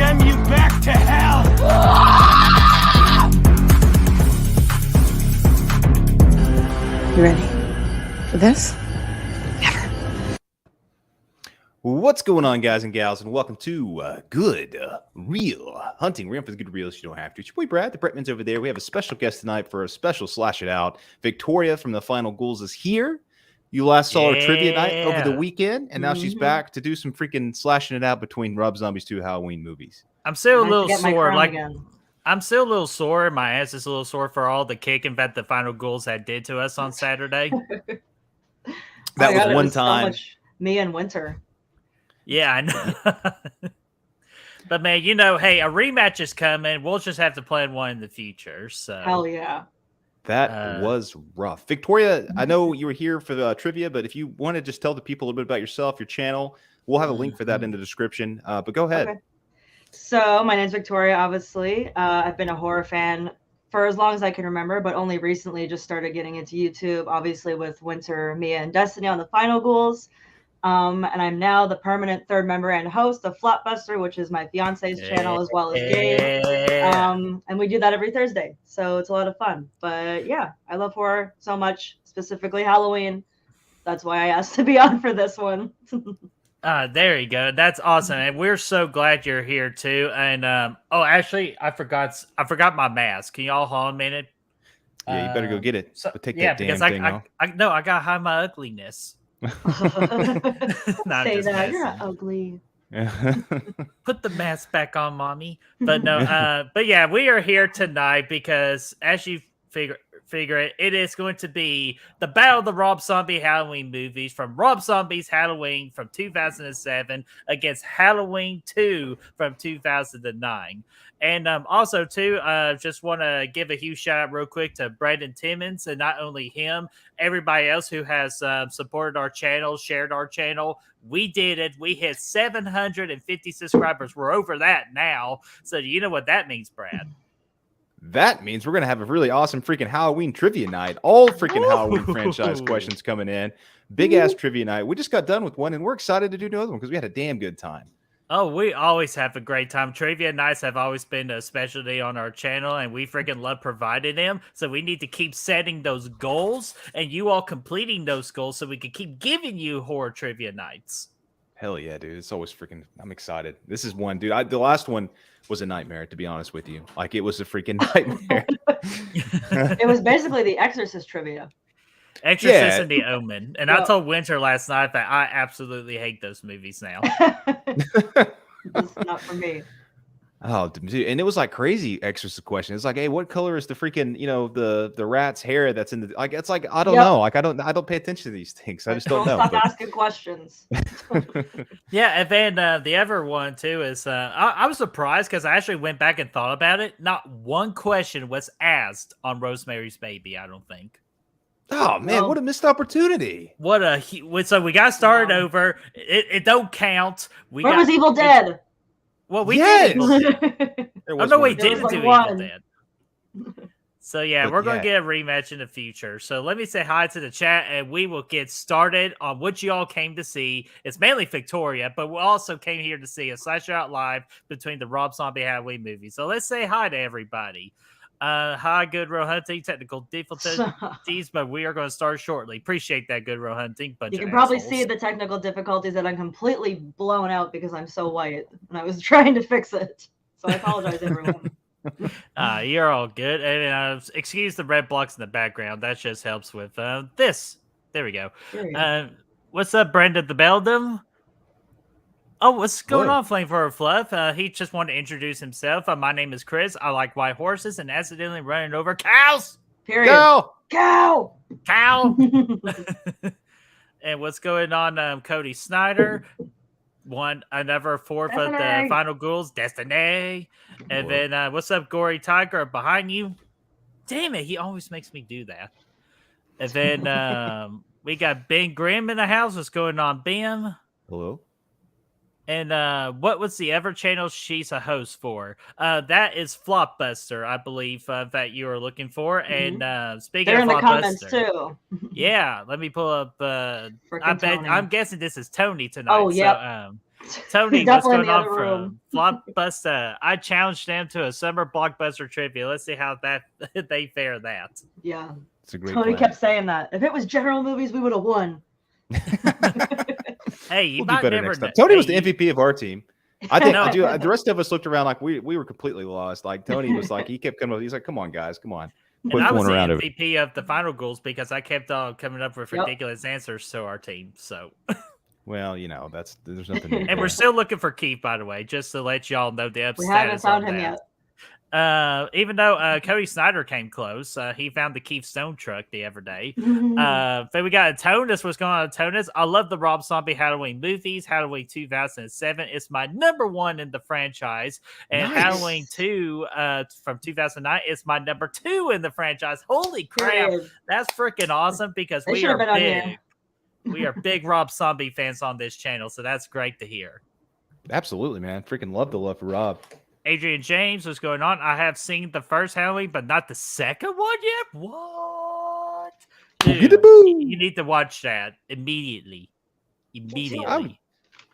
condemn you back to hell! You ready for this? What's going on, guys and gals, and welcome to Good Real Hunting. We're in for the good reels. You don't have to. It's your boy Brad, the Bretman's over there. We have a special guest tonight for a special Slash It Out. Victoria from the Final Ghouls is here. You last saw her trivia night over the weekend, and now she's back to do some freaking slashing it out between Rob Zombie's 2 Halloween movies. I'm still a little sore. I'm still a little sore. My ass is a little sore for all the kicking that the Final Ghouls had did to us on Saturday. That was one time. So much me and Winter. Yeah, I know. But man, you know, hey, a rematch is coming. We'll just have to plan one in the future. So hell yeah. That was rough. Victoria, I know you were here for the trivia, but if you want to just tell the people a little bit about yourself, your channel, we'll have a link for that in the description. But go ahead. Okay. So my name's Victoria, obviously. I've been a horror fan for as long as I can remember, but only recently just started getting into YouTube, obviously with Winter, Mia, and Destiny on the Final Ghouls. And I'm now the permanent third member and host of Flopbuster, which is my fiance's channel, as well as Gabe. And we do that every Thursday. So it's a lot of fun. But yeah, I love horror so much, specifically Halloween. That's why I asked to be on for this one. There you go. That's awesome. And we're so glad you're here too. And actually, I forgot my mask. Can y'all hold on a minute? Yeah, you better go get it. So, but take that damn thing off. I gotta hide my ugliness. Say that you're not ugly. Put the mask back on, mommy. But no, but yeah, we are here tonight because, as you figure it, it is going to be the Battle of the Rob Zombie Halloween movies from Rob Zombie's Halloween from 2007 against Halloween 2 from 2009. And also, too, just want to give a huge shout out real quick to Brandon Timmons, and not only him, everybody else who has supported our channel, shared our channel. We did it. We hit 750 subscribers. We're over that now. So you know what that means, Brad? That means we're going to have a really awesome freaking Halloween trivia night. All freaking Halloween franchise questions coming in. Big ass trivia night. We just got done with one, and we're excited to do another one because we had a damn good time. Oh, we always have a great time. Trivia nights have always been a specialty on our channel, and we freaking love providing them. So we need to keep setting those goals, and you all completing those goals so we can keep giving you horror trivia nights. Hell yeah, dude. It's always freaking, I'm excited. This is one, dude. The last one was a nightmare, to be honest with you. Like, it was a freaking nightmare. It was basically the Exorcist trivia. Exorcist and The Omen. And I told Winter last night that I absolutely hate those movies now. It's not for me. Oh, dude. And it was like crazy Exorcist question. It's like, hey, what color is the freaking, the rat's hair that's in the, like, it's like, I don't know. Like, I don't pay attention to these things. I just don't know. Stop asking questions. Yeah. And then the other one too is, I was surprised because I actually went back and thought about it. Not one question was asked on Rosemary's Baby, I don't think. Oh man, what a missed opportunity! So we got started over. It don't count. Where was Evil Dead? Well, we did. Evil Dead. No, we didn't do Evil Dead. So yeah, we're gonna get a rematch in the future. So let me say hi to the chat, and we will get started on what you all came to see. It's mainly Victoria, but we also came here to see a Slash Out live between the Rob Zombie Halloween movies. So let's say hi to everybody. Hi, Good Real Hunting. Technical difficulties, but we are going to start shortly. Appreciate that, Good Real Hunting. You can probably see the technical difficulties that I'm completely blown out because I'm so white, and I was trying to fix it. So I apologize, everyone. You're all good. And excuse the red blocks in the background. That just helps with this. There we go. What's up, Brenda the Beldam? Oh, what's going on, Flame for a Fluff? He just wanted to introduce himself. My name is Chris. I like white horses and accidentally running over cows. Period. Cow. And what's going on, Cody Snyder? Another fourth of the Final Ghouls, Destiny. And then what's up, Gory Tiger behind you? Damn it, he always makes me do that. And then we got Ben Grimm in the house. What's going on, Ben? Hello. And what was the ever channel she's a host for? That is Flopbuster, I believe, that you are looking for. And speaking They're of in the Flopbuster, comments too. Yeah, let me pull up. I'm guessing this is Tony tonight. Oh, yeah. Tony, what's Definitely in going the on other room. from Blockbuster? I challenged them to a summer Blockbuster trivia. Let's see how that they fare that. Yeah. It's a great Tony plan. kept saying that. If it was general movies, we would have won. Hey, you We'll do might better never next time. know. Tony was Hey, the MVP of our team. I think No. the rest of us looked around like we were completely lost. Like Tony was like, he kept coming up. He's like, come on, guys, come on. And Quit I was fooling the around over. MVP of the final goals because I kept on coming up with Yep. ridiculous answers to our team. So, Well, there's nothing new and there. we're still looking for Keith, by the way, just to let y'all know the We status haven't found on him that. yet. Even though Cody Snyder came close, he found the Keith Stone truck the other day. But we got Tonus. What's going on, Tonus? I love the Rob Zombie Halloween movies. Halloween 2007 is my number one in the franchise, and Nice. Halloween 2 from 2009 is my number 2 in the franchise. Holy crap, Brave. that's freaking awesome because They we should are have been on big. here. We are big Rob Zombie fans on this channel, so that's great to hear. Absolutely, man. Freaking love the love for Rob. Adrian James, what's going on? I have seen the first Halloween, but not the second one yet. What? Dude, Boo-giddy-boo. you need to watch that immediately. Immediately.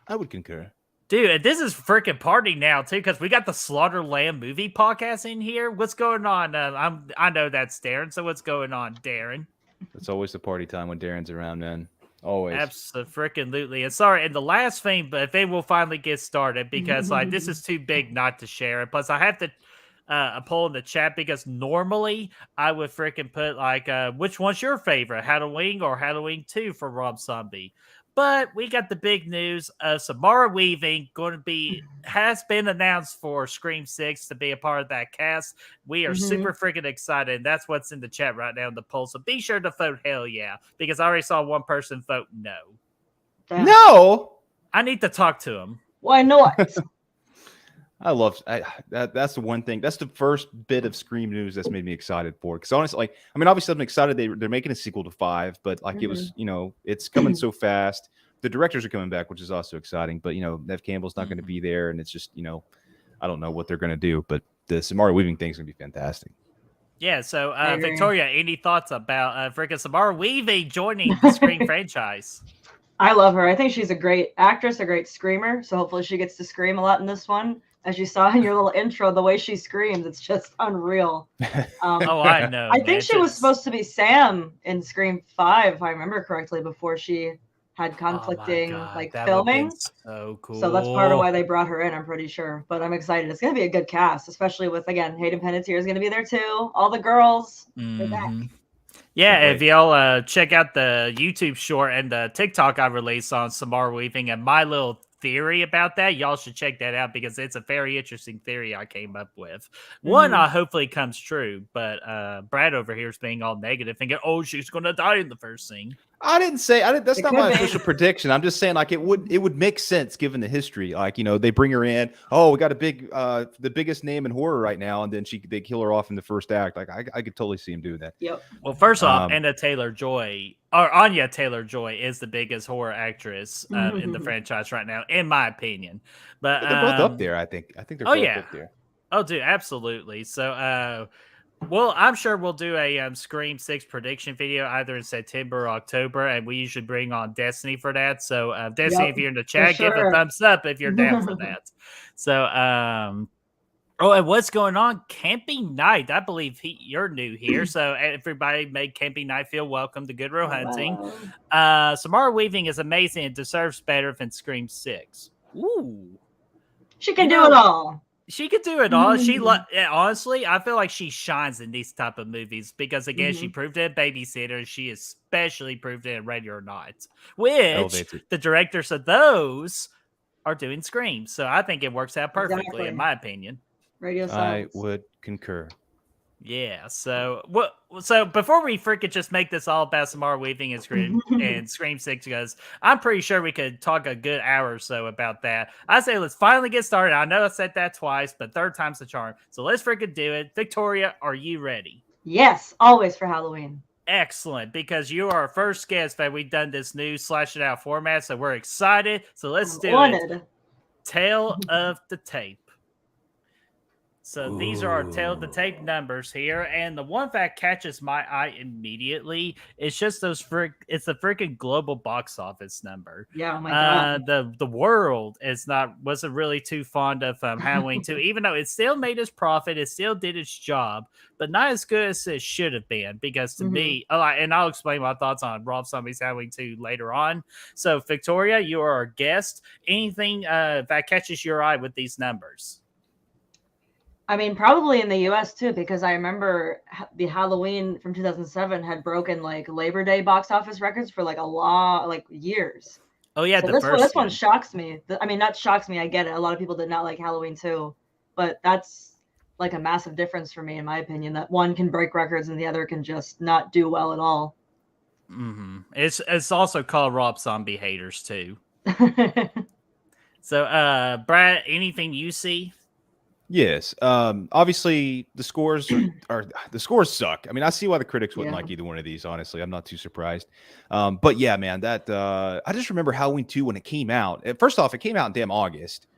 I would concur. Dude, and this is freaking party now, too, because we got the Slaughterland movie podcast in here. What's going on? I know that's Darren, so what's going on, Darren? It's always the party time when Darren's around, man. Always. Absolutely. And sorry, and the last thing, but they will finally get started because like this is too big not to share. And plus I have to pull in the chat because normally I would freaking put like which one's your favorite, Halloween or Halloween 2 for Rob Zombie. But we got the big news of Samara Weaving has been announced for Scream 6 to be a part of that cast. We are super freaking excited. And that's what's in the chat right now in the poll. So be sure to vote hell yeah, because I already saw one person vote no. Damn. No. I need to talk to him. Why not? That's the one thing. That's the first bit of Scream news that's made me excited for. Because honestly, like, I mean, obviously I'm excited they're making a sequel to 5, but like it was, it's coming so fast. The directors are coming back, which is also exciting. But Nev Campbell's not going to be there, and it's just I don't know what they're going to do. But the Samara Weaving thing is going to be fantastic. Yeah. So Victoria, any thoughts about freaking Samara Weaving joining the Scream franchise? I love her. I think she's a great actress, a great screamer. So hopefully she gets to scream a lot in this one. As you saw in your little intro, the way she screams, it's just unreal. Oh, I know. I think she was supposed to be Sam in Scream 5, if I remember correctly, before she had conflicting filming. So cool. So that's part of why they brought her in, I'm pretty sure. But I'm excited. It's going to be a good cast, especially with, again, Hayden Panettiere is going to be there too. All the girls, they're back. Yeah, if y'all check out the YouTube short and the TikTok I released on Samara Weaving and my little theory about that, y'all should check that out because it's a very interesting theory I came up with. One, hopefully comes true, but Brad over here is being all negative, thinking, "Oh, she's gonna die in the first scene." I didn't say that's It not could my be. official prediction. I'm just saying like it would make sense given the history. Like they bring her in. Oh, we got a big the biggest name in horror right now, and then they kill her off in the first act. Like I could totally see him doing that. Yep. Well, first off, Anya Taylor-Joy is the biggest horror actress in the franchise right now, in my opinion. But they're both up there. I think they're both up there. Oh, dude, absolutely. So, well, I'm sure we'll do a Scream 6 prediction video either in September or October, and we usually bring on Destiny for that. So, Destiny, if you're in the chat, give a thumbs up if you're down for that. So, oh, and what's going on? Camping Night. I believe you're new here. So, everybody made Camping Night feel welcome to Good Row Hunting. Wow. Samara Weaving is amazing and deserves better than Scream 6. Ooh. She can do it all. She could do it all. Honestly, I feel like she shines in these type of movies because, again, she proved it in Babysitter. She especially proved it in Ready or Not, which the directors of those are doing Scream. So I think it works out perfectly, in my opinion. Radio silence. I would concur. Yeah. So before we freaking just make this all about Samara Weaving and Scream 6, because I'm pretty sure we could talk a good hour or so about that. I say let's finally get started. I know I said that twice, but third time's the charm. So let's freaking do it. Victoria, are you ready? Yes, always for Halloween. Excellent, because you are our first guest that we've done this new Slash It Out format, so we're excited. So let's do it. Tale of the Tape. So these are our tail of the tape numbers here, and the one that catches my eye immediately is just it's the freaking global box office number. Yeah, oh my god. The world wasn't really too fond of Halloween 2, even though it still made its profit, it still did its job, but not as good as it should have been. Because to me, and I'll explain my thoughts on Rob Zombie's Halloween 2 later on. So Victoria, you are our guest. Anything that catches your eye with these numbers? I mean, probably in the US too, because I remember the Halloween from 2007 had broken like Labor Day box office records for like years. Oh yeah, so this one shocks me. I mean, not shocks me. I get it. A lot of people did not like Halloween too, but that's like a massive difference for me, in my opinion. That one can break records and the other can just not do well at all. Mm-hmm. It's also called Rob Zombie haters too. So, Brad, anything you see? Yes. Obviously the scores the scores suck. I mean, I see why the critics wouldn't like either one of these, honestly. I'm not too surprised. But yeah, man, that I just remember Halloween 2 when it came out. First off, it came out in damn August,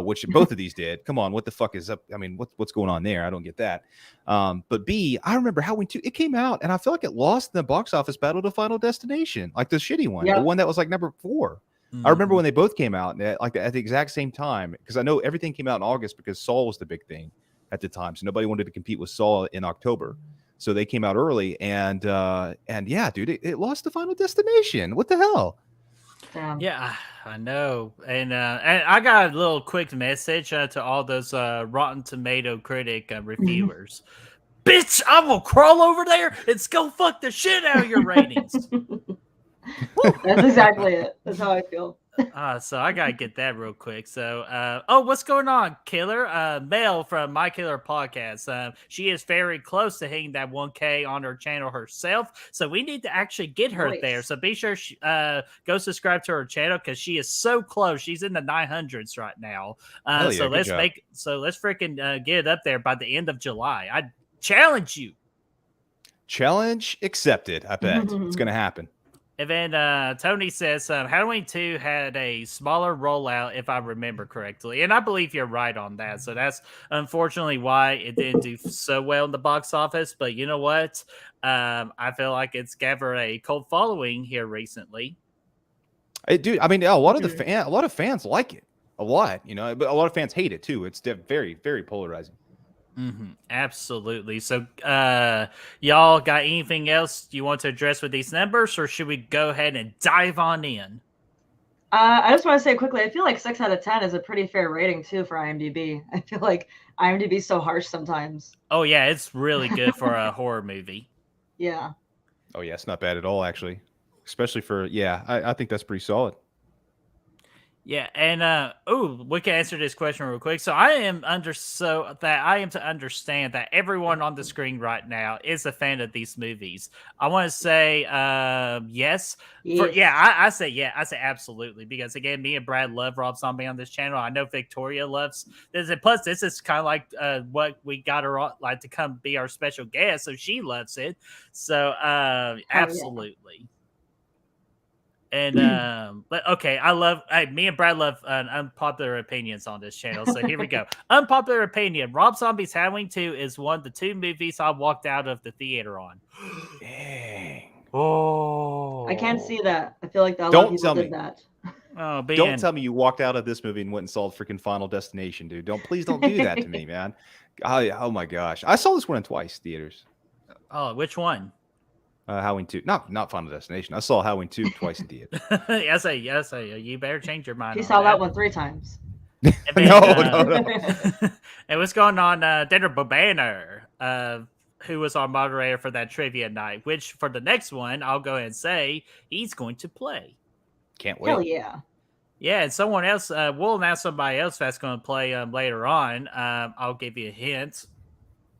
which both of these did. Come on, what the fuck is up? I mean, what's going on there? I don't get that. But B, I remember Halloween 2, it came out and I feel like it lost in the box office battle to Final Destination, like the shitty one, the one that was like number 4. I remember when they both came out at the exact same time, because I know everything came out in August because Saw was the big thing at the time. So nobody wanted to compete with Saw in October. So they came out early and yeah, dude, it lost to Final Destination. What the hell? Yeah, I know. And I got a little quick message to all those Rotten Tomato critic reviewers. Bitch, I will crawl over there and go fuck the shit out of your ratings. That's exactly it. That's how I feel. So I gotta get that real quick. So, what's going on, Killer? Mel from My Killer Podcast. She is very close to hitting that 1K on her channel herself. So we need to actually get her there. So be sure go subscribe to her channel because she is so close. She's in the 900s right now. So let's freaking get it up there by the end of July. I challenge you. Challenge accepted. I bet it's gonna happen. And then Tony says Halloween 2 had a smaller rollout, if I remember correctly. And I believe you're right on that. So that's unfortunately why it didn't do so well in the box office. But you know what? I feel like it's gathered a cult following here recently. Dude, I mean, a lot of fans like it. A lot, you know, but a lot of fans hate it too. It's very, very polarizing. Absolutely. So, y'all got anything else you want to address with these numbers, or should we go ahead and dive on in? I just want to say quickly, I feel like 6 out of 10 is a pretty fair rating too for IMDb. I feel like IMDb is so harsh sometimes. Oh yeah, it's really good for a horror movie. Yeah. Oh yeah, it's not bad at all, actually. Especially for I think that's pretty solid. Yeah, and we can answer this question real quick. So I am to understand that everyone on the screen right now is a fan of these movies. I want to say yes. I say absolutely, because again, me and Brad love Rob Zombie on this channel. I know Victoria loves this, and plus this is kind of like what we got her on, like to come be our special guest, so she loves it. So absolutely. Yeah. And but okay, me and Brad love unpopular opinions on this channel. So here we go. Unpopular opinion: Rob Zombie's Halloween 2 is one of the 2 movies I walked out of the theater on. Dang. Oh, I can't see that. I feel like a lot of people did that. Oh, don't tell me you walked out of this movie and went and saw freaking Final Destination, dude. Please don't do that to me, man. Oh my gosh, I saw this one in twice theaters. Oh, which one? Halloween 2. Not Final Destination. I saw Halloween 2 twice in theater. yes, you better change your mind. He saw that one 3 times. No. And what's going on, Dinner Bobanner, who was our moderator for that trivia night, which for the next one, I'll go ahead and say he's going to play. Can't wait. Hell yeah. Yeah, and someone else, we'll announce somebody else that's going to play later on. I'll give you a hint.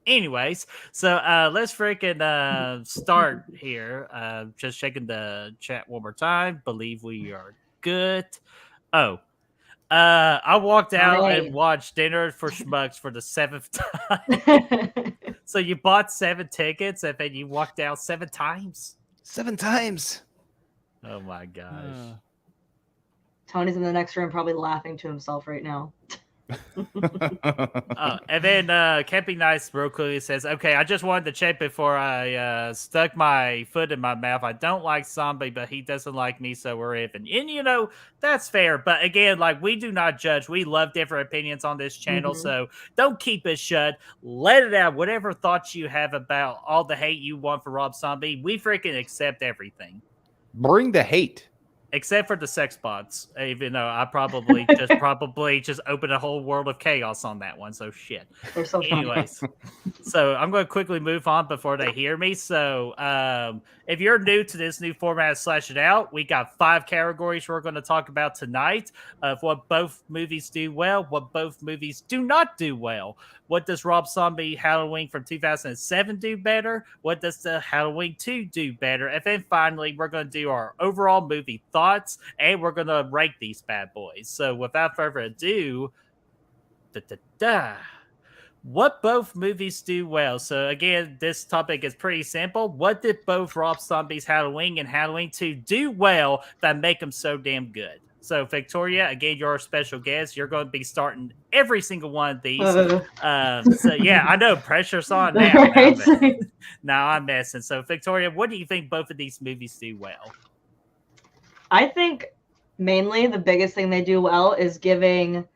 Anyways, so let's freaking start here. Just checking the chat one more time. Believe we are good. Oh, I walked out and watched Dinner for Schmucks for the 7th time. So you bought 7 tickets and then you walked out 7 times? 7 times. Oh my gosh. Tony's in the next room probably laughing to himself right now. And then Campy Nice real quickly says, okay, I just wanted to check before I stuck my foot in my mouth. I don't like Zombie, but he doesn't like me, so we're even. And, you know, that's fair. But again, like, we do not judge. We love different opinions on this channel, so don't keep it shut. Let it out. Whatever thoughts you have about all the hate you want for Rob Zombie, we freaking accept everything. Bring the hate. Except for the sex bots, even though I probably just opened a whole world of chaos on that one. So shit. They're so Anyways, so I'm going to quickly move on before they hear me. So if you're new to this new format of Slash It Out, we got 5 categories we're going to talk about tonight of what both movies do well, what both movies do not do well. What does Rob Zombie Halloween from 2007 do better? What does the Halloween 2 do better? And then finally, we're going to do our overall movie thoughts, and we're going to rank these bad boys. So without further ado, what both movies do well. So again, this topic is pretty simple. What did both Rob Zombie's Halloween and Halloween 2 do well that make them so damn good? So Victoria, again, you're a special guest. You're going to be starting every single one of these. So yeah, I know pressure's on now. Now I'm messing. So Victoria, what do you think both of these movies do well? I think mainly the biggest thing they do well is giving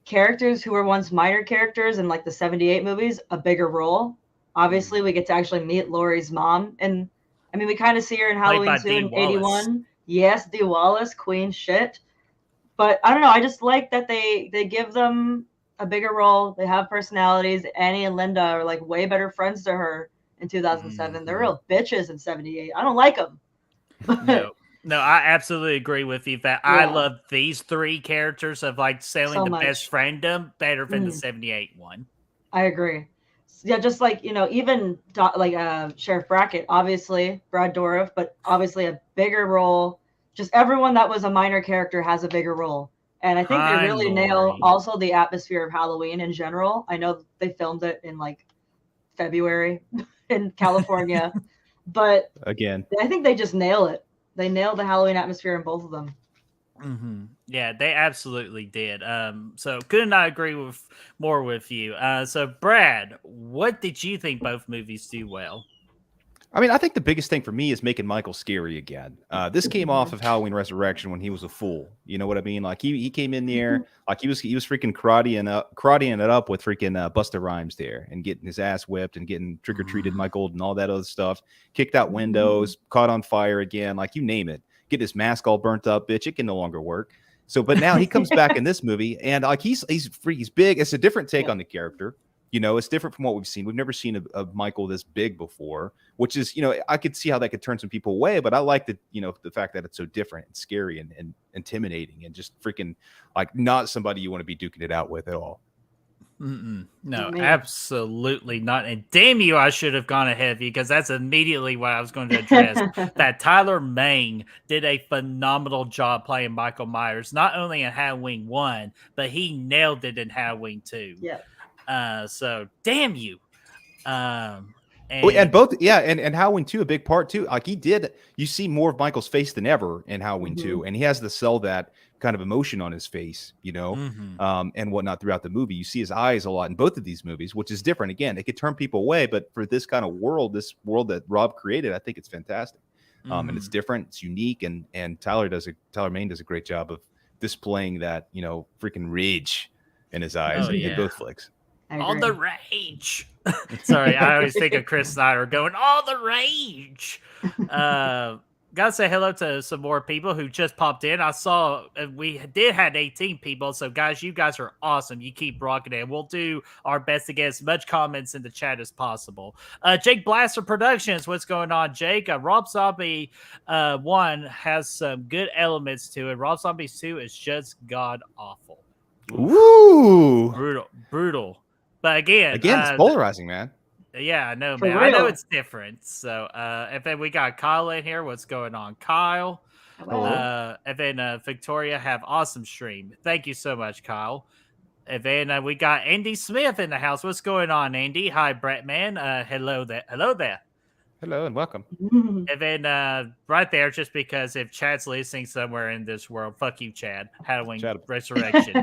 characters who were once minor characters in like the 78 movies a bigger role. Obviously, we get to actually meet Laurie's mom. And I mean, we kind of see her in Halloween 2 in 81. Yes, Dee Wallace, queen shit. But I don't know. I just like that they give them a bigger role. They have personalities. Annie and Linda are like way better friends to her in 2007. They're real bitches in 78. I don't like them. No, I absolutely agree with you that I love these 3 characters of like selling the best friendom better than the 78 one. I agree. Yeah, just like, you know, even Sheriff Brackett, obviously Brad Dourif, but obviously a bigger role. Just everyone that was a minor character has a bigger role. And I think they really nail also the atmosphere of Halloween in general. I know they filmed it in like February in California, but again, I think they just nail it. They nailed the Halloween atmosphere in both of them. Yeah, they absolutely did. So could not agree more with you. So Brad, what did you think both movies do well? I mean, I think the biggest thing for me is making Michael scary again. This came off of Halloween Resurrection when he was a fool. You know what I mean? Like he came in there like he was freaking karateing it up with freaking Busta Rhymes there and getting his ass whipped and getting trick or treated Michael and all that other stuff. Kicked out windows, caught on fire again, like you name it. Get his mask all burnt up, bitch. It can no longer work. So, but now he comes back in this movie and like he's big. It's a different take on the character. You know, it's different from what we've seen. We've never seen a Michael this big before, which is, you know, I could see how that could turn some people away, but I like the, you know, the fact that it's so different and scary and intimidating and just freaking like not somebody you want to be duking it out with at all. No, absolutely not. And damn you, I should have gone ahead of you because that's immediately what I was going to address. That Tyler Mane did a phenomenal job playing Michael Myers, not only in Halloween 1, but he nailed it in Halloween 2. Yeah. So damn you. And Halloween 2, a big part too. Like you see more of Michael's face than ever in Halloween 2, and he has to sell that kind of emotion on his face, you know, and whatnot throughout the movie. You see his eyes a lot in both of these movies, which is different. Again, it could turn people away, but for this kind of world, this world that Rob created, I think it's fantastic. And it's different, it's unique, and Tyler Mane does a great job of displaying that, you know, freaking rage in his eyes in both flicks. All the rage. Sorry, I always think of Chris Snyder going, all the rage. Gotta say hello to some more people who just popped in. I saw we did have 18 people. So guys, you guys are awesome. You keep rocking it. We'll do our best to get as much comments in the chat as possible. Jake Blaster Productions, what's going on, Jake? Rob Zombie 1 has some good elements to it. Rob Zombie 2 is just god awful. Ooh. Brutal. But again, it's polarizing, man. Yeah, I know, man. I know it's different. So, and then we got Kyle in here. What's going on, Kyle? And then Victoria, have awesome stream. Thank you so much, Kyle. And then we got Andy Smith in the house. What's going on, Andy? Hi, Brett, man. Hello there. Hello and welcome. And then right there, just because if Chad's listening somewhere in this world, fuck you, Chad. Halloween Chad. Resurrection.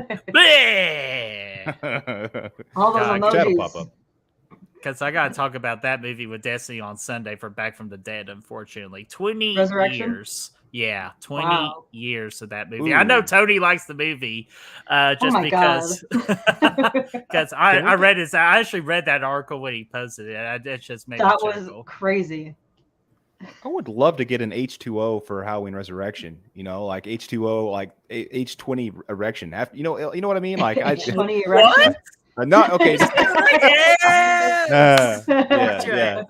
All those God, Chad will pop emojis. up. Because I got to talk about that movie with Destiny on Sunday for Back from the Dead, unfortunately. 20 Resurrection? years. Yeah, 20 Wow. years of that movie. I know Ooh. Tony likes the movie just my because because I Can we read his. I actually read that article when he posted it. It just made That me was chuckle. crazy. I would love to get an H2O for Halloween Resurrection. You know, like H2O, like H20 erection. After, you know what I mean? Like H20 What? erection. not okay. Yes! Yeah.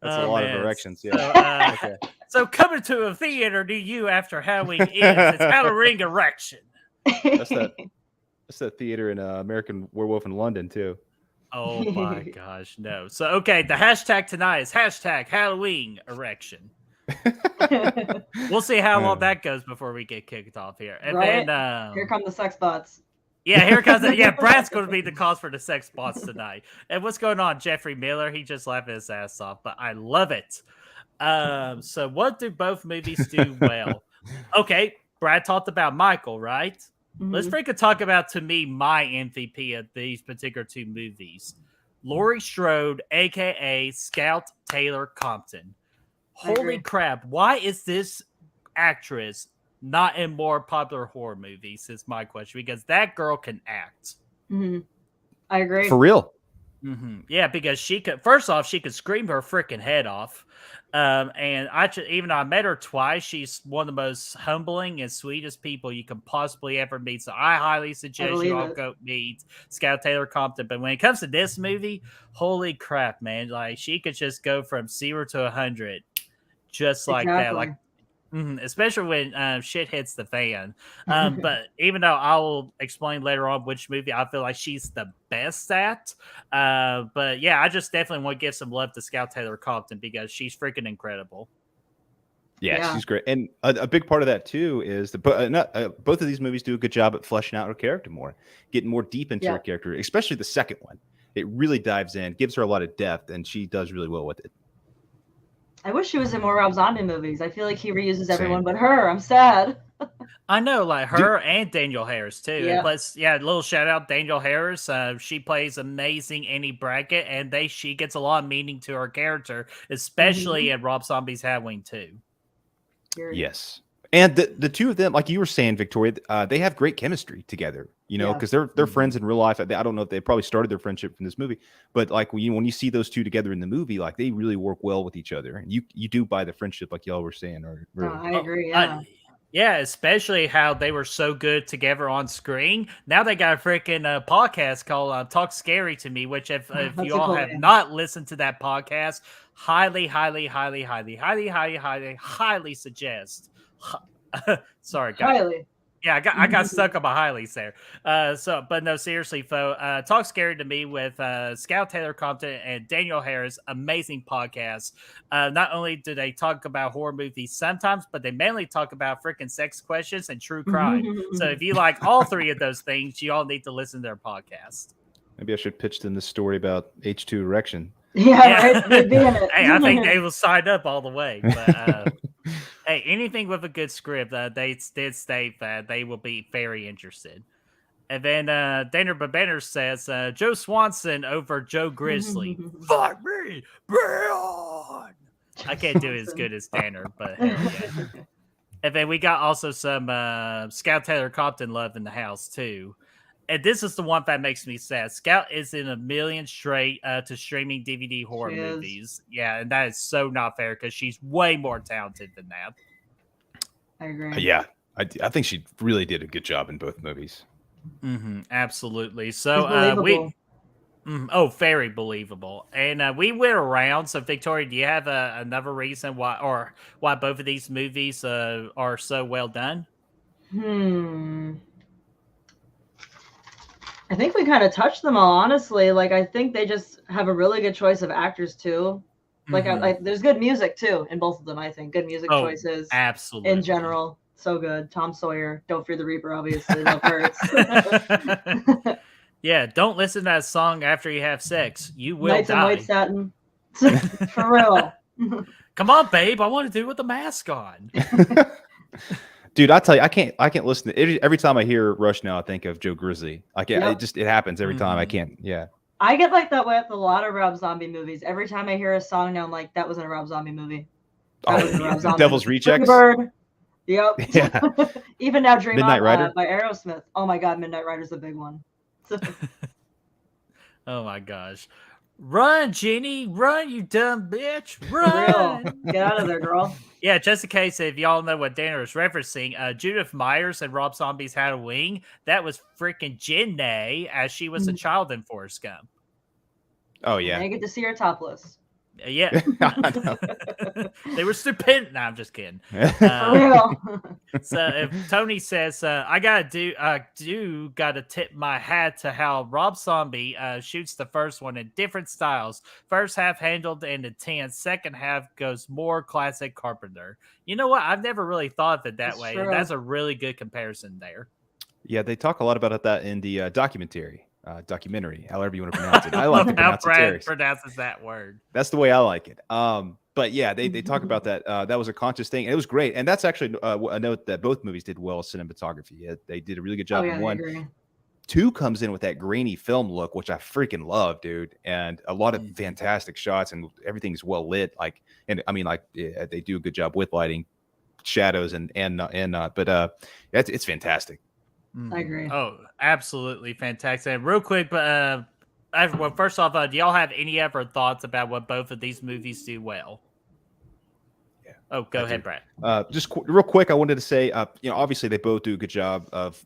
That's a Oh, lot man. of erections. So, Yeah. Okay. so coming to a theater near you after Halloween ends, it's Halloween Erection. That's that theater in American Werewolf in London too. Oh my gosh, no. So okay, the hashtag tonight is hashtag Halloween Erection. We'll see how long that goes before we get kicked off here. And Right? then Here come the sex bots. yeah, here comes it. Yeah, Brad's going to be the cause for the sex bots tonight. And what's going on, Jeffrey Miller? He just laughed his ass off, but I love it. So what do both movies do well? Okay, Brad talked about Michael, right? Let's Mhm. freaking talk about, to me, my MVP of these particular two movies. Laurie Strode, aka Scout Taylor Compton. I agree. Holy crap, why is this actress not in more popular horror movies is my question, because that girl can act. Mhm. I agree. For real. Yeah, because she could, first off, she could scream her freaking head off. And even though I met her twice, she's one of the most humbling and sweetest people you can possibly ever meet. So I highly suggest you all go meet Scout Taylor Compton. But when it comes to this movie, holy crap, man. Like, she could just go from 0 to 100 just like that. Like, especially when shit hits the fan. But even though I will explain later on which movie I feel like she's the best at. But yeah, I just definitely want to give some love to Scout Taylor Compton because she's freaking incredible. Yeah, she's great. And a big part of that, too, is both of these movies do a good job at fleshing out her character more, getting more deep into her character, especially the second one. It really dives in, gives her a lot of depth, and she does really well with it. I wish she was in more Rob Zombie movies. I feel like he reuses everyone but her. I'm sad. I know, like her and Daniel Harris too. Yeah. And plus, a little shout out Daniel Harris. She plays amazing Annie Brackett, and she gets a lot of meaning to her character, especially in Rob Zombie's Halloween 2. Yes. And the two of them, like you were saying, Victoria, they have great chemistry together, you know, because they're friends in real life. I don't know if they probably started their friendship from this movie, but like when you see those two together in the movie, like they really work well with each other. And you do buy the friendship, like y'all were saying. Or really. I agree. Yeah, especially how they were so good together on screen. Now they got a freaking podcast called Talk Scary to Me, which if you all have not listened to that podcast, highly suggest. Sorry, guys. Highly. Yeah, I got stuck on my highlights there. But no, seriously, folks, Talk Scary to Me with Scout Taylor Compton and Daniel Harris. Amazing podcast. Not only do they talk about horror movies sometimes, but they mainly talk about freaking sex questions and true crime. So if you like all three of those things, you all need to listen to their podcast. Maybe I should pitch them this story about H2 erection. Right? They'd be in it. Hey, I think they will sign up all the way. But hey, anything with a good script, they did state that they will be very interested. And then Dana Babenner says, Joe Swanson over Joe Grizzly. Fuck me, Brian! I can't do it as good as Danner, but hell yeah. And then we got also some Scout Taylor Compton love in the house, too. And this is the one that makes me sad. Scout is in a million straight to streaming DVD horror movies. Yeah, and that is so not fair because she's way more talented than that. I agree. Yeah, I think she really did a good job in both movies. Absolutely. So very believable. And we went around. So Victoria, do you have another reason why both of these movies are so well done? I think we kind of touched them all, honestly. Like, I think they just have a really good choice of actors too. Like, there's good music too in both of them. I think good music choices, absolutely, in general, so good. Tom Sawyer, Don't Fear the Reaper, obviously. Love hurts. Yeah, don't listen to that song after you have sex. You will Nights die. in White Satin. For real. Come on, babe. I want to do it with the mask on. Dude, I tell you, I can't listen to it. Every time I hear Rush now, I think of Joe Grizzly. Like Yep. it happens every time. I Mhm. can't. Yeah. I get like that with a lot of Rob Zombie movies. Every time I hear a song now, I'm like, that was in a Rob Zombie movie. That was in a Rob Zombie Devil's movie. Rejects. Freebird. Yep. Yeah. Even now, Dream Midnight On Rider? by Aerosmith. Oh my God, Midnight Rider's a big one. Oh my gosh. Run, Jenny. Run, you dumb bitch. For real. Run. Get out of there, girl. Yeah, just in case if y'all know what Danner is referencing, Judith Myers and Rob Zombie's Halloween, that was freaking Jenny as she was a child in Forrest Gump. Oh I yeah. get to see her topless. Yeah. I know. They were stupid. No, I'm just kidding. For real. So if Tony says, I gotta tip my hat to how Rob Zombie shoots the first one in different styles. First half handled and intense, second half goes more classic Carpenter. You know what? I've never really thought of it that That's way. true. And that's a really good comparison there. Yeah, they talk a lot about that in the documentary, however you want to pronounce it. I like to How pronounce it. Brad Terry. pronounces that word. That's the way I like it. But yeah, they talk about that. That was a conscious thing, and it was great. And that's actually a note that both movies did well cinematography. They did a really good job Oh, yeah, in I one. agree. 2 comes in with that grainy film look, which I freaking love, dude, and a lot of fantastic shots, and everything's well lit. Like, and I mean, like they do a good job with lighting, shadows, but it's fantastic. I agree. Oh, absolutely fantastic. And real quick, but well, first off, do y'all have any ever thoughts about what both of these movies do well? Yeah. Oh, go ahead, Brad. Real quick, I wanted to say, obviously they both do a good job of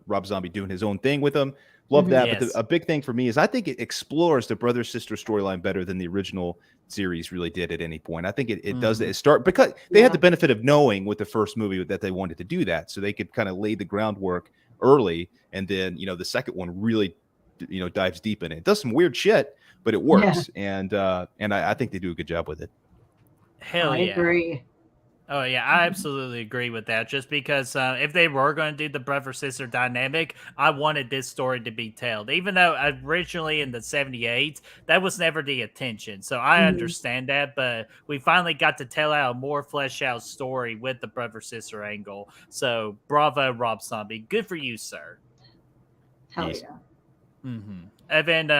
Rob Zombie doing his own thing with them. Love that. Yes. But a big thing for me is I think it explores the brother-sister storyline better than the original series really did at any point. I think it does it start because they had the benefit of knowing with the first movie that they wanted to do that. So they could kind of lay the groundwork early, and then the second one really dives deep in it. It does some weird shit, but it works. And I think they do a good job with it. Hell I yeah. agree. Oh yeah, I absolutely agree with that. Just because if they were going to do the brother sister dynamic, I wanted this story to be told. Even though originally in the '78 that was never the intention, so I understand that. But we finally got to tell out a more fleshed out story with the brother sister angle. So bravo, Rob Zombie, good for you, sir. Hell Yes. yeah. And then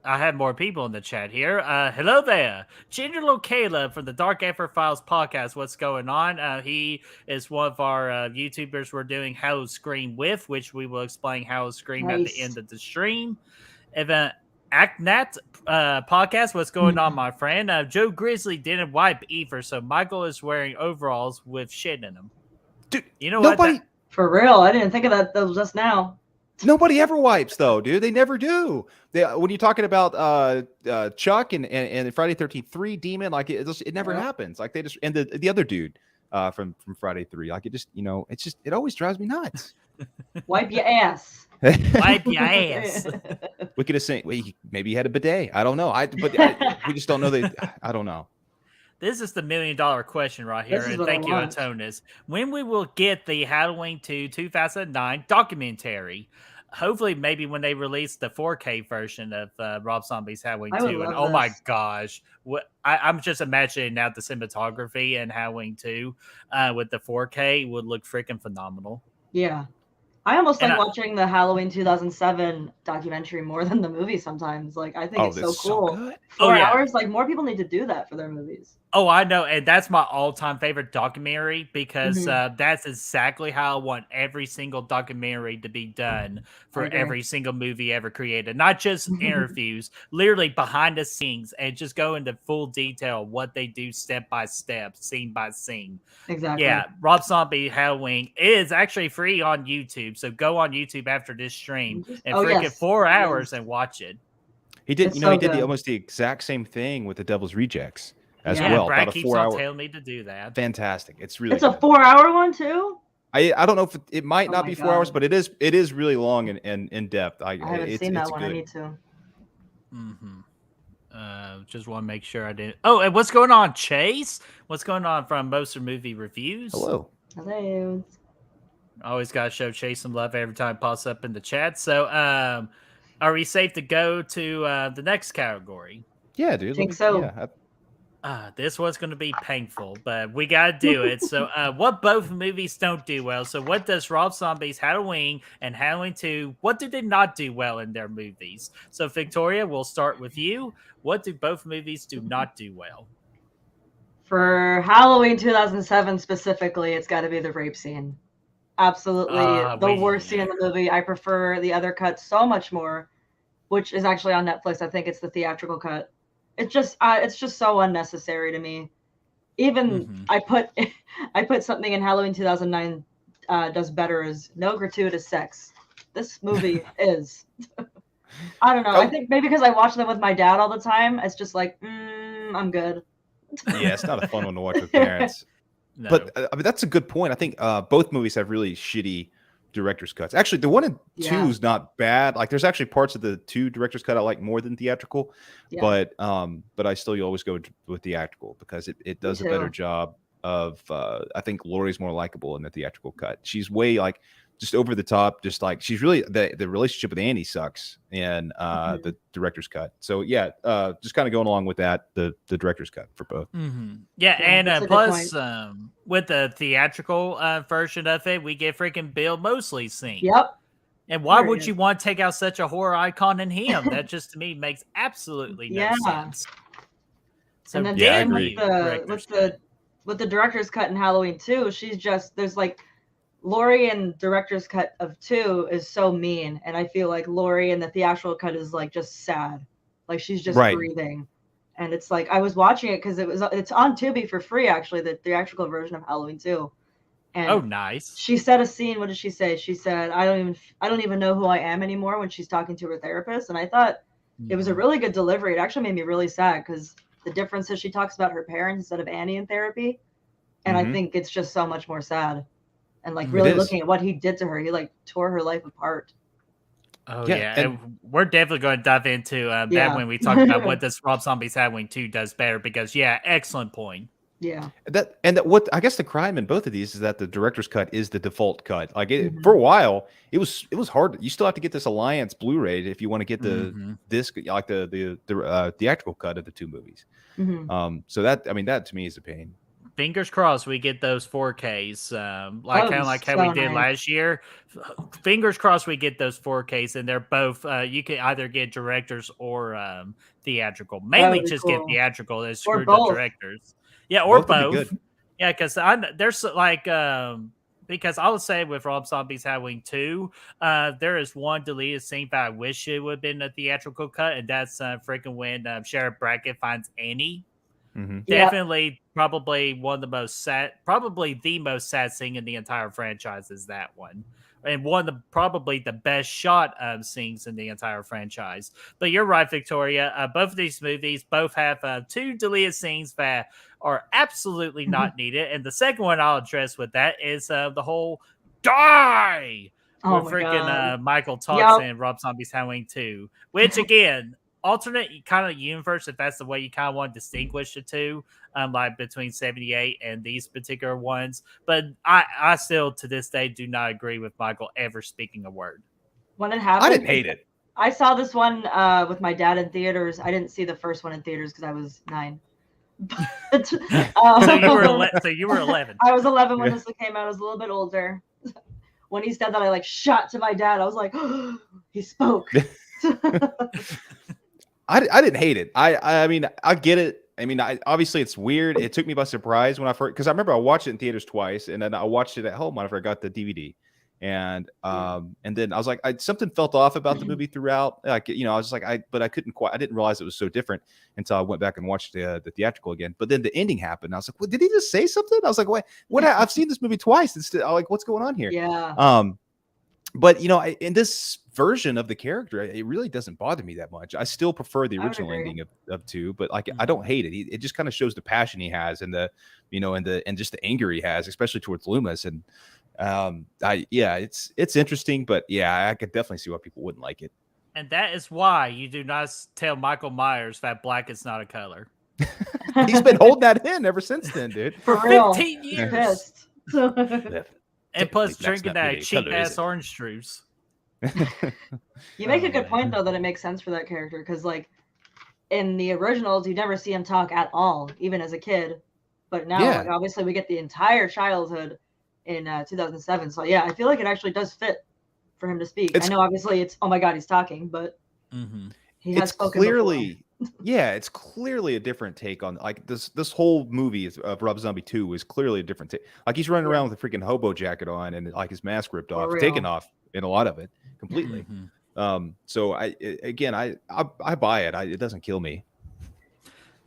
I have more people in the chat here. Hello there. Ginger Caleb from the Dark Effort Files podcast. What's going on? He is one of our YouTubers we're doing How Scream with, which we will explain How Scream at the end of the stream. And then Actnat podcast. What's going on, my friend? Joe Grizzly didn't wipe either, so Michael is wearing overalls with shit in them. Dude, you know nobody, what? For real. I didn't think of that just now. Nobody ever wipes though, dude. They never do. When you're talking about Chuck and Friday 13th 3 Demon, like it never happens. Like they just and the other dude from Friday 3, like it always drives me nuts. Wipe your ass. Wipe your ass. We could have said maybe he had a bidet. I don't know. We just don't know that. I don't know. This is the $1 million question right here, and thank you, Atonis. When we will get the Halloween 2 2009 documentary? Hopefully, maybe when they release the 4K version of Rob Zombie's Halloween 2. And oh my gosh, I'm just imagining now the cinematography in Halloween 2 with the 4K would look freaking phenomenal. Yeah. I almost like watching the Halloween 2007 documentary more than the movie sometimes. Like, I think it's so cool. So 4 hours, like, more people need to do that for their movies. Oh, I know. And that's my all-time favorite documentary because that's exactly how I want every single documentary to be done for every single movie ever created. Not just interviews, literally behind the scenes, and just go into full detail what they do step by step, scene by scene. Exactly. Yeah, Rob Zombie Halloween. It is actually free on YouTube. So go on YouTube after this stream and freaking 4 hours and watch it. He did, he did almost the exact same thing with the Devil's Rejects as well. Brad about a keeps 4 hour. on telling me to do that. Fantastic. It's really. It's a 4 hour one too. I don't know if it might not be 4 hours, but it is really long and in depth. I haven't seen that one. Good. I need to. Just want to make sure I didn't. Oh, and what's going on, Chase? What's going on from Moser Movie Reviews? Hello. Always got to show Chase some love every time it pops up in the chat. So, are we safe to go to the next category? Yeah, dude. Think so. Yeah, This was going to be painful, but we got to do it. So, what both movies don't do well? So, what does Rob Zombie's Halloween and Halloween 2, what do they not do well in their movies? So, Victoria, we'll start with you. What do both movies do not do well? For Halloween 2007 specifically, it's got to be the rape scene. Absolutely the worst scene in the movie. I prefer the other cut so much more, which is actually on Netflix. I think it's the theatrical cut. It's just so unnecessary to me. Even I put something in Halloween 2009 does better as no gratuitous sex. This movie is. I don't know. I think maybe because I watch them with my dad all the time, it's just like, I'm good. Yeah, it's not a fun one to watch with parents. No. But I mean, that's a good point. I think both movies have really shitty director's cuts. Actually, the one in 2 is not bad. Like, there's actually parts of the 2 director's cut I like more than theatrical. Yeah. But I still always go with theatrical because it does a better job of. I think Laurie's more likable in the theatrical cut. She's way like just over the top. Just like she's really the relationship with Andy sucks in the director's cut. So yeah, just kind of going along with that, the director's cut for both. Yeah, and plus with the theatrical version of it, we get freaking Bill Moseley's scene. Yep. And why would you want to take out such a horror icon in him? That just to me makes absolutely no sense. So and then with the director's cut in Halloween 2, she's just there's like Laurie in director's cut of 2 is so mean, and I feel like Laurie in the theatrical cut is like just sad, like she's just breathing, and it's like I was watching it because it's on Tubi for free actually, the theatrical version of Halloween 2. And nice. She said a scene. What did she say? She said, "I don't even know who I am anymore" when she's talking to her therapist, and I thought it was a really good delivery. It actually made me really sad because the difference is she talks about her parents instead of Annie in therapy, and I think it's just so much more sad. And like really looking at what he did to her, he like tore her life apart. Oh yeah, and we're definitely going to dive into that when we talk about what this Rob Zombie's Halloween 2 does better. Because excellent point. Yeah, what I guess the crime in both of these is that the director's cut is the default cut. Like for a while, it was hard. You still have to get this Alliance Blu-ray if you want to get the disc, like the theatrical cut of the 2 movies. So that to me is a pain. Fingers crossed we get those 4Ks, kind of like how we did last year. Fingers crossed we get those 4Ks, and they're both. You can either get directors or theatrical. Mainly just get theatrical and screw the directors. Yeah, or both. Yeah, because there's like because I would say with Rob Zombie's Halloween 2, there is one deleted scene that I wish it would have been a theatrical cut, and that's freaking when Sheriff Brackett finds Annie. Definitely, probably one of the most sad, probably the most sad scene in the entire franchise is that one, and one of the probably the best shot scenes in the entire franchise. But you're right, Victoria. Both of these movies both have 2 deleted scenes that are absolutely not needed, and the second one I'll address with that is the whole die. With freaking Michael talks in Rob Zombie's Halloween 2, which again. Alternate kind of universe, if that's the way you kind of want to distinguish the 2, like between 78 and these particular ones. But I still to this day do not agree with Michael ever speaking a word. When it happened, I didn't hate it. I saw this one with my dad in theaters. I didn't see the first one in theaters because I was 9. But, so you were 11. I was 11 when this came out. I was a little bit older. When he said that, I like shot to my dad. I was like, oh, he spoke. I didn't hate it. I mean, I get it. I mean, obviously it's weird. It took me by surprise when I first, because I remember I watched it in theaters twice, and then I watched it at home whenever I got the DVD, and then I was like, something felt off about the movie throughout. Like, I was like, but I didn't realize it was so different until I went back and watched the theatrical again. But then the ending happened. I was like, what, did he just say something? I was like, what? I've seen this movie twice. It's still, like, what's going on here? Yeah. But in this version of the character, it really doesn't bother me that much. I still prefer the original ending of 2, but like I don't hate it. It just kind of shows the passion he has and and just the anger he has, especially towards Loomis. And it's interesting, but I could definitely see why people wouldn't like it. And that is why you do not tell Michael Myers that black is not a color. He's been holding that in ever since then, dude. For 15 years. And plus drinking that cheap ass orange juice. You make a good point though that it makes sense for that character because like in the originals, you never see him talk at all, even as a kid. But now, Yeah. like, obviously, we get the entire childhood in 2007. So yeah, I feel like it actually does fit for him to speak. I know, obviously, it's oh my god, he's talking, but he has It's spoken before. clearly, yeah, it's clearly a different take on like this whole movie of Rob Zombie 2 is clearly a different take. Like he's running around with a freaking hobo jacket on and like his mask ripped For off, real. taken off in a lot of it completely. So I buy it. It doesn't kill me.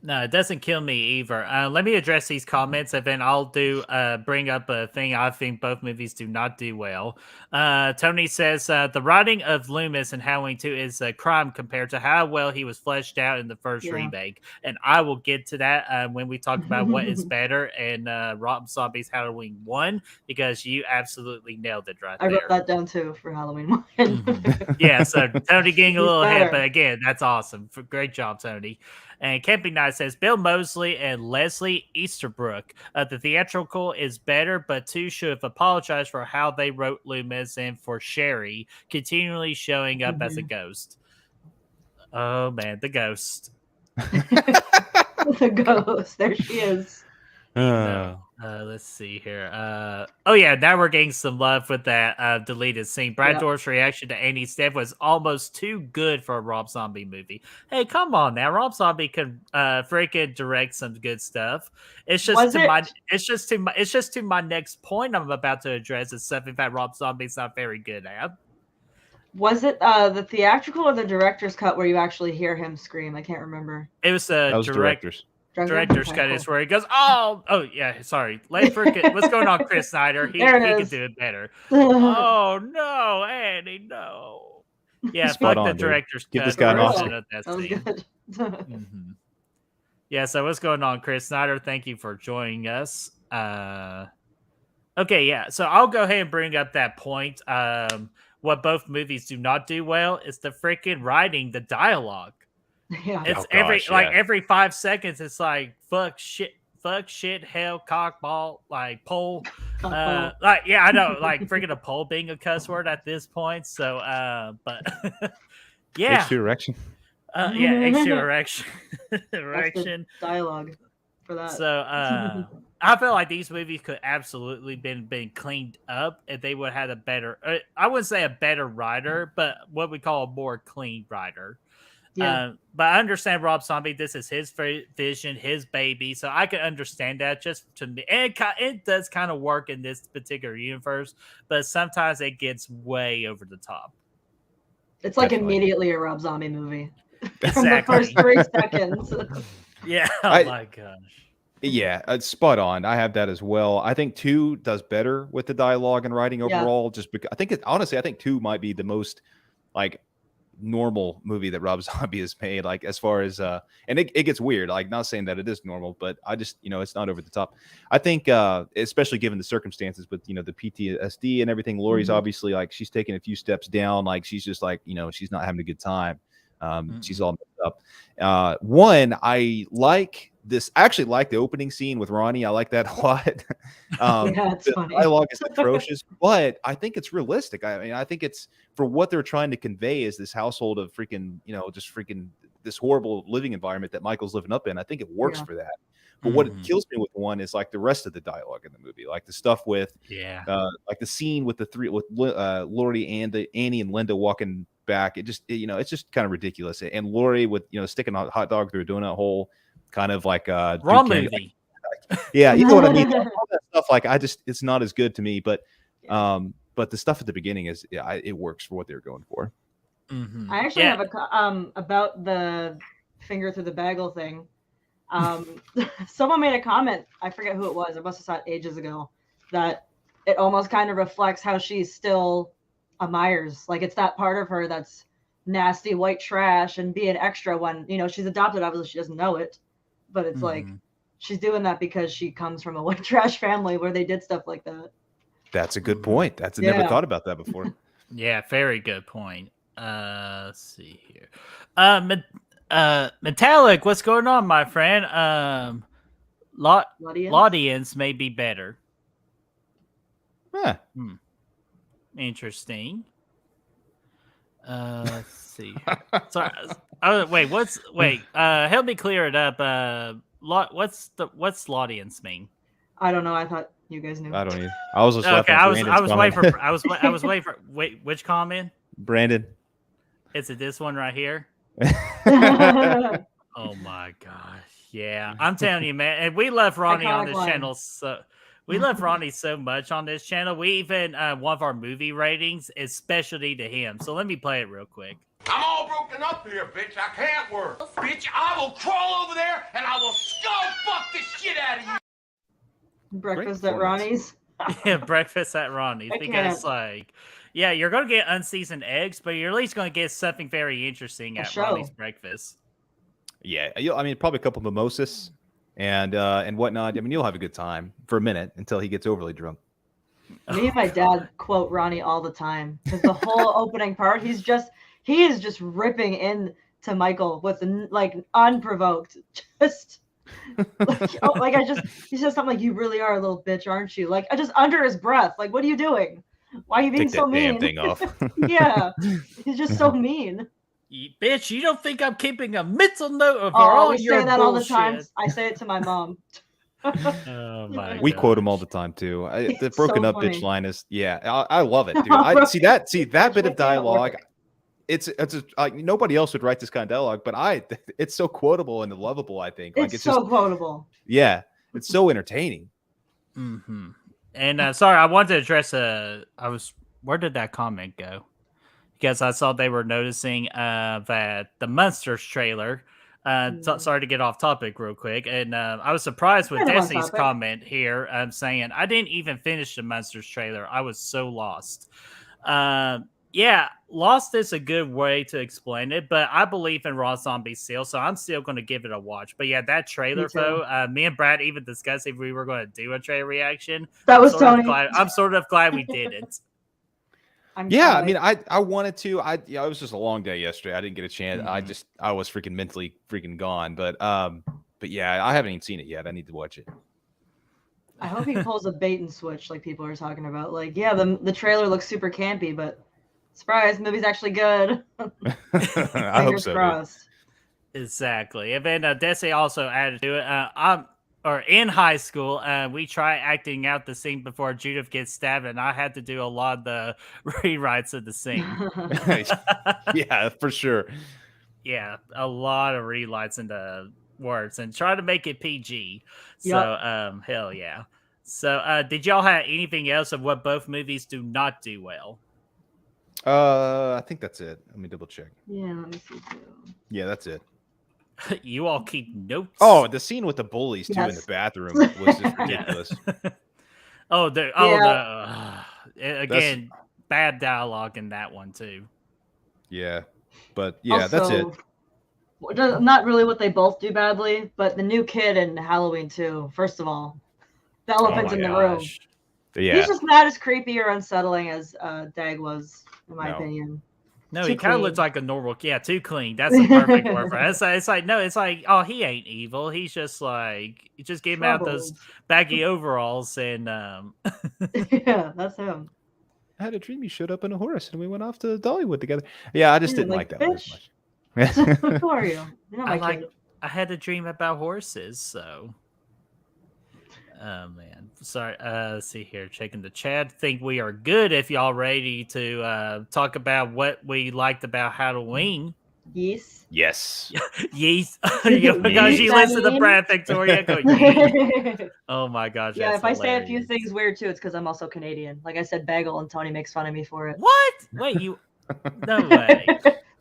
No, it doesn't kill me either. Let me address these comments, and then I'll bring up a thing I think both movies do not do well. Tony says the writing of Loomis in Halloween 2 is a crime compared to how well he was fleshed out in the first remake. And I will get to that when we talk about what is better in Rob Zombie's Halloween 1, because you absolutely nailed it right there. I wrote that down too for Halloween 1. Yeah, so Tony getting a little ahead, better. but again, that's awesome. Great job, Tony. And Camping Night says Bill Moseley and Leslie Easterbrook. The theatrical is better, but two should have apologized for how they wrote Loomis and for Sherry continually showing up as a ghost. Oh man, the ghost. The ghost. There she is. Let's see here. Oh yeah, now we're getting some love with that deleted scene. Brad Dourif's reaction to Annie's death was almost too good for a Rob Zombie movie. Hey, come on now, Rob Zombie can freaking direct some good stuff. It's just to my next point I'm about to address is something that Rob Zombie's not very good at. Was it the theatrical or the director's cut where you actually hear him scream? I can't remember. It was the director's cut cool. is where he goes, oh yeah, sorry. What's going on, Chris Snyder? He can do it better. Oh no, Annie, no. Yeah, fuck the director's cut. Give this guy an Oscar. That was good. Yeah, so what's going on, Chris Snyder? Thank you for joining us. Okay, yeah, so I'll go ahead and bring up that point. What both movies do not do well is the freaking writing, the dialogue. Yeah. It's every 5 seconds, it's like fuck shit, hell, cockball, like pole. Like yeah, I know, like freaking a pole being a cuss word at this point. So but yeah. H2 erection. H2 erection. Erection. Dialogue for that. So I feel like these movies could absolutely been cleaned up if they would have had a better I wouldn't say a better writer, but what we call a more clean writer. Yeah. But I understand Rob Zombie. This is his vision, his baby, so I can understand that. Just to me, and it does kind of work in this particular universe, but sometimes it gets way over the top. It's like immediately a Rob Zombie movie. Exactly. From the first 3 seconds. Yeah. Oh my gosh. Yeah, it's spot on. I have that as well. I think 2 does better with the dialogue and writing overall. Just because I think 2 might be the most like normal movie that Rob Zombie has made, like as far as and it gets weird, like not saying that it is normal, but I just it's not over the top. I think especially given the circumstances with the PTSD and everything, Laurie's obviously like she's taking a few steps down, like she's just like she's not having a good time. She's all messed up. One, I actually like the opening scene with Ronnie. I like that a lot. It's the funny. dialogue is atrocious, but I think it's realistic. I mean, I think it's for what they're trying to convey is this household of freaking, just freaking this horrible living environment that Michael's living up in. I think it works for that. But what it kills me with 1 is like the rest of the dialogue in the movie, like the stuff with, like the scene with Laurie and Annie and Linda walking back. It just, it's just kind of ridiculous. And Laurie with, sticking a hot dog through a donut hole, kind of like raw movie. Yeah, you know what I mean. All that stuff, like it's not as good to me. But the stuff at the beginning is, it works for what they're going for. I actually have about the finger through the bagel thing. Someone made a comment. I forget who it was. I must have saw it ages ago. That it almost kind of reflects how she's still a Myers. Like it's that part of her that's nasty white trash and being extra when she's adopted. Obviously, she doesn't know it, but it's like she's doing that because she comes from a white trash family where they did stuff like that. That's a good point. I never thought about that before. Yeah, very good point. Let's see here. Metallic, what's going on, my friend? Laudians may be better. Yeah. Interesting. Let's see. Sorry. Help me clear it up. What's Laudience mean? I don't know. I thought you guys knew. I don't either. I was just Okay, laughing at Brandon's comment. I was waiting for which comment? Brandon. Is it this one right here? Oh my gosh. Yeah. I'm telling you, man. And we love Ronnie on this channel. So we love Ronnie so much on this channel. We even one of our movie ratings is specialty to him. So let me play it real quick. I'm all broken up here, bitch. I can't work. Bitch, I will crawl over there and I will skull fuck the shit out of you. Breakfast at Ronnie's. Yeah, breakfast at Ronnie's. Because yeah, you're gonna get unseasoned eggs, but you're at least gonna get something very interesting at Ronnie's breakfast. Yeah, I mean, probably a couple of mimosas and whatnot. I mean, you'll have a good time for a minute until he gets overly drunk. Me and my dad quote Ronnie all the time because the whole opening part, he is just ripping into Michael with like unprovoked, just like he says something like, "You really are a little bitch, aren't you?" Like just under his breath, like, "What are you doing? Why are you being so mean?" Take that damn thing off. Yeah, he's just so mean. Bitch, you don't think I'm keeping a mental note of all your say that bullshit. all the time. I say it to my mom. Oh my we gosh. quote him all the time too. The broken up funny. bitch line is I love it, dude. I see that bit of dialogue. It's like nobody else would write this kind of dialogue, but it's so quotable and lovable. I think like it's so just, quotable. Yeah, it's so entertaining. Mm-hmm. And sorry, I wanted to address where did that comment go? Because I saw they were noticing that the Monsters trailer. Sorry to get off topic real quick. And I was surprised with Desi's comment here saying, I didn't even finish the Monsters trailer. I was so lost. Yeah, lost is a good way to explain it, but I believe in Raw Zombie still, so I'm still going to give it a watch. But yeah, that trailer, though, me and Brad even discussed if we were going to do a trailer reaction. I'm sort of glad we didn't. I mean, I wanted to. It was just a long day yesterday. I didn't get a chance. I was freaking mentally gone. But yeah, I haven't even seen it yet. I need to watch it. I hope he pulls a bait and switch like people are talking about. Like, yeah, the trailer looks super campy, but surprise, the movie's actually good. I hope so. Crossed. Exactly. And then Desi also added to it. In high school, we try acting out the scene before Judith gets stabbed, and I had to do a lot of the rewrites of the scene. Yeah, for sure. Yeah, a lot of rewrites into words and try to make it PG. Yep. So, hell yeah. So, did y'all have anything else of what both movies do not do well? I think that's it. Let me double check. Yeah, let me see too. Yeah, that's it. You all keep notes. Oh, the scene with the bullies too in the bathroom was just ridiculous. Again, bad dialogue in that one too. Yeah, but yeah, that's it. Not really what they both do badly, but the new kid in Halloween 2. First of all, the elephant in the room. Yeah, he's just not as creepy or unsettling as Dag was, in my opinion. No, he kind of looks like a normal. Yeah, too clean. That's the perfect word for it. It's like, oh, he ain't evil. He's just like, you just gave him out those baggy overalls and. Yeah, that's him. I had a dream you showed up in a horse and we went off to Dollywood together. Yeah, I just didn't like that one as much. Who are you? You're not my kid. I had a dream about horses, so. Oh man, sorry. Let's see here. Checking the chat. Think we are good if y'all ready to talk about what we liked about Halloween. Yes. Yes. Yes. Because you listen to Brad Victoria go. Yes. Oh my gosh. Yeah. If hilarious. I say a few things weird too, it's because I'm also Canadian. Like I said, bagel, and Tony makes fun of me for it. What? Wait, you? No way.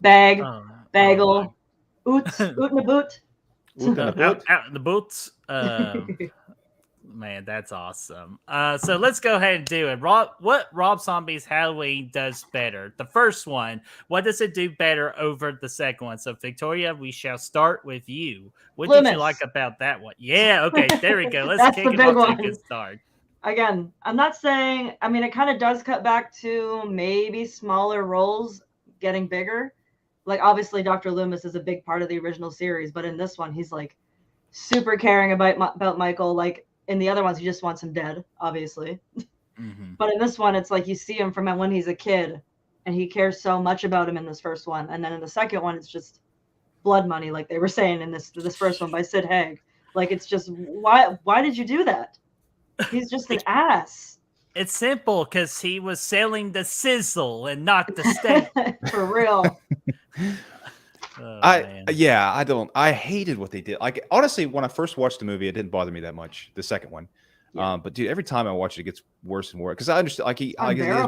Bagel. Oot in the boot. Out in the boots. Man, that's awesome. So let's go ahead and do it. What Rob Zombie's Halloween does better? The first one, what does it do better over the second one? So Victoria, we shall start with you. What did you like about that one? Yeah, okay, there we go. Let's kick it off to a good start. Again, I'm not saying, I mean, it kind of does cut back to maybe smaller roles getting bigger. Like, obviously, Dr. Loomis is a big part of the original series, but in this one, he's like super caring about Michael. Like, in the other ones, he just wants him dead, obviously. Mm-hmm. But in this one, it's like you see him from when he's a kid and he cares so much about him in this first one, and then in the second one, it's just blood money, like they were saying in this first one by Sid Haig. Like, it's just, why did you do that? He's just an ass. It's simple, because he was selling the sizzle and not the steak. For real. I hated what they did. Like, honestly, when I first watched the movie, it didn't bother me that much. The second one, but dude, every time I watch it, it gets worse and worse. Because I understand, like his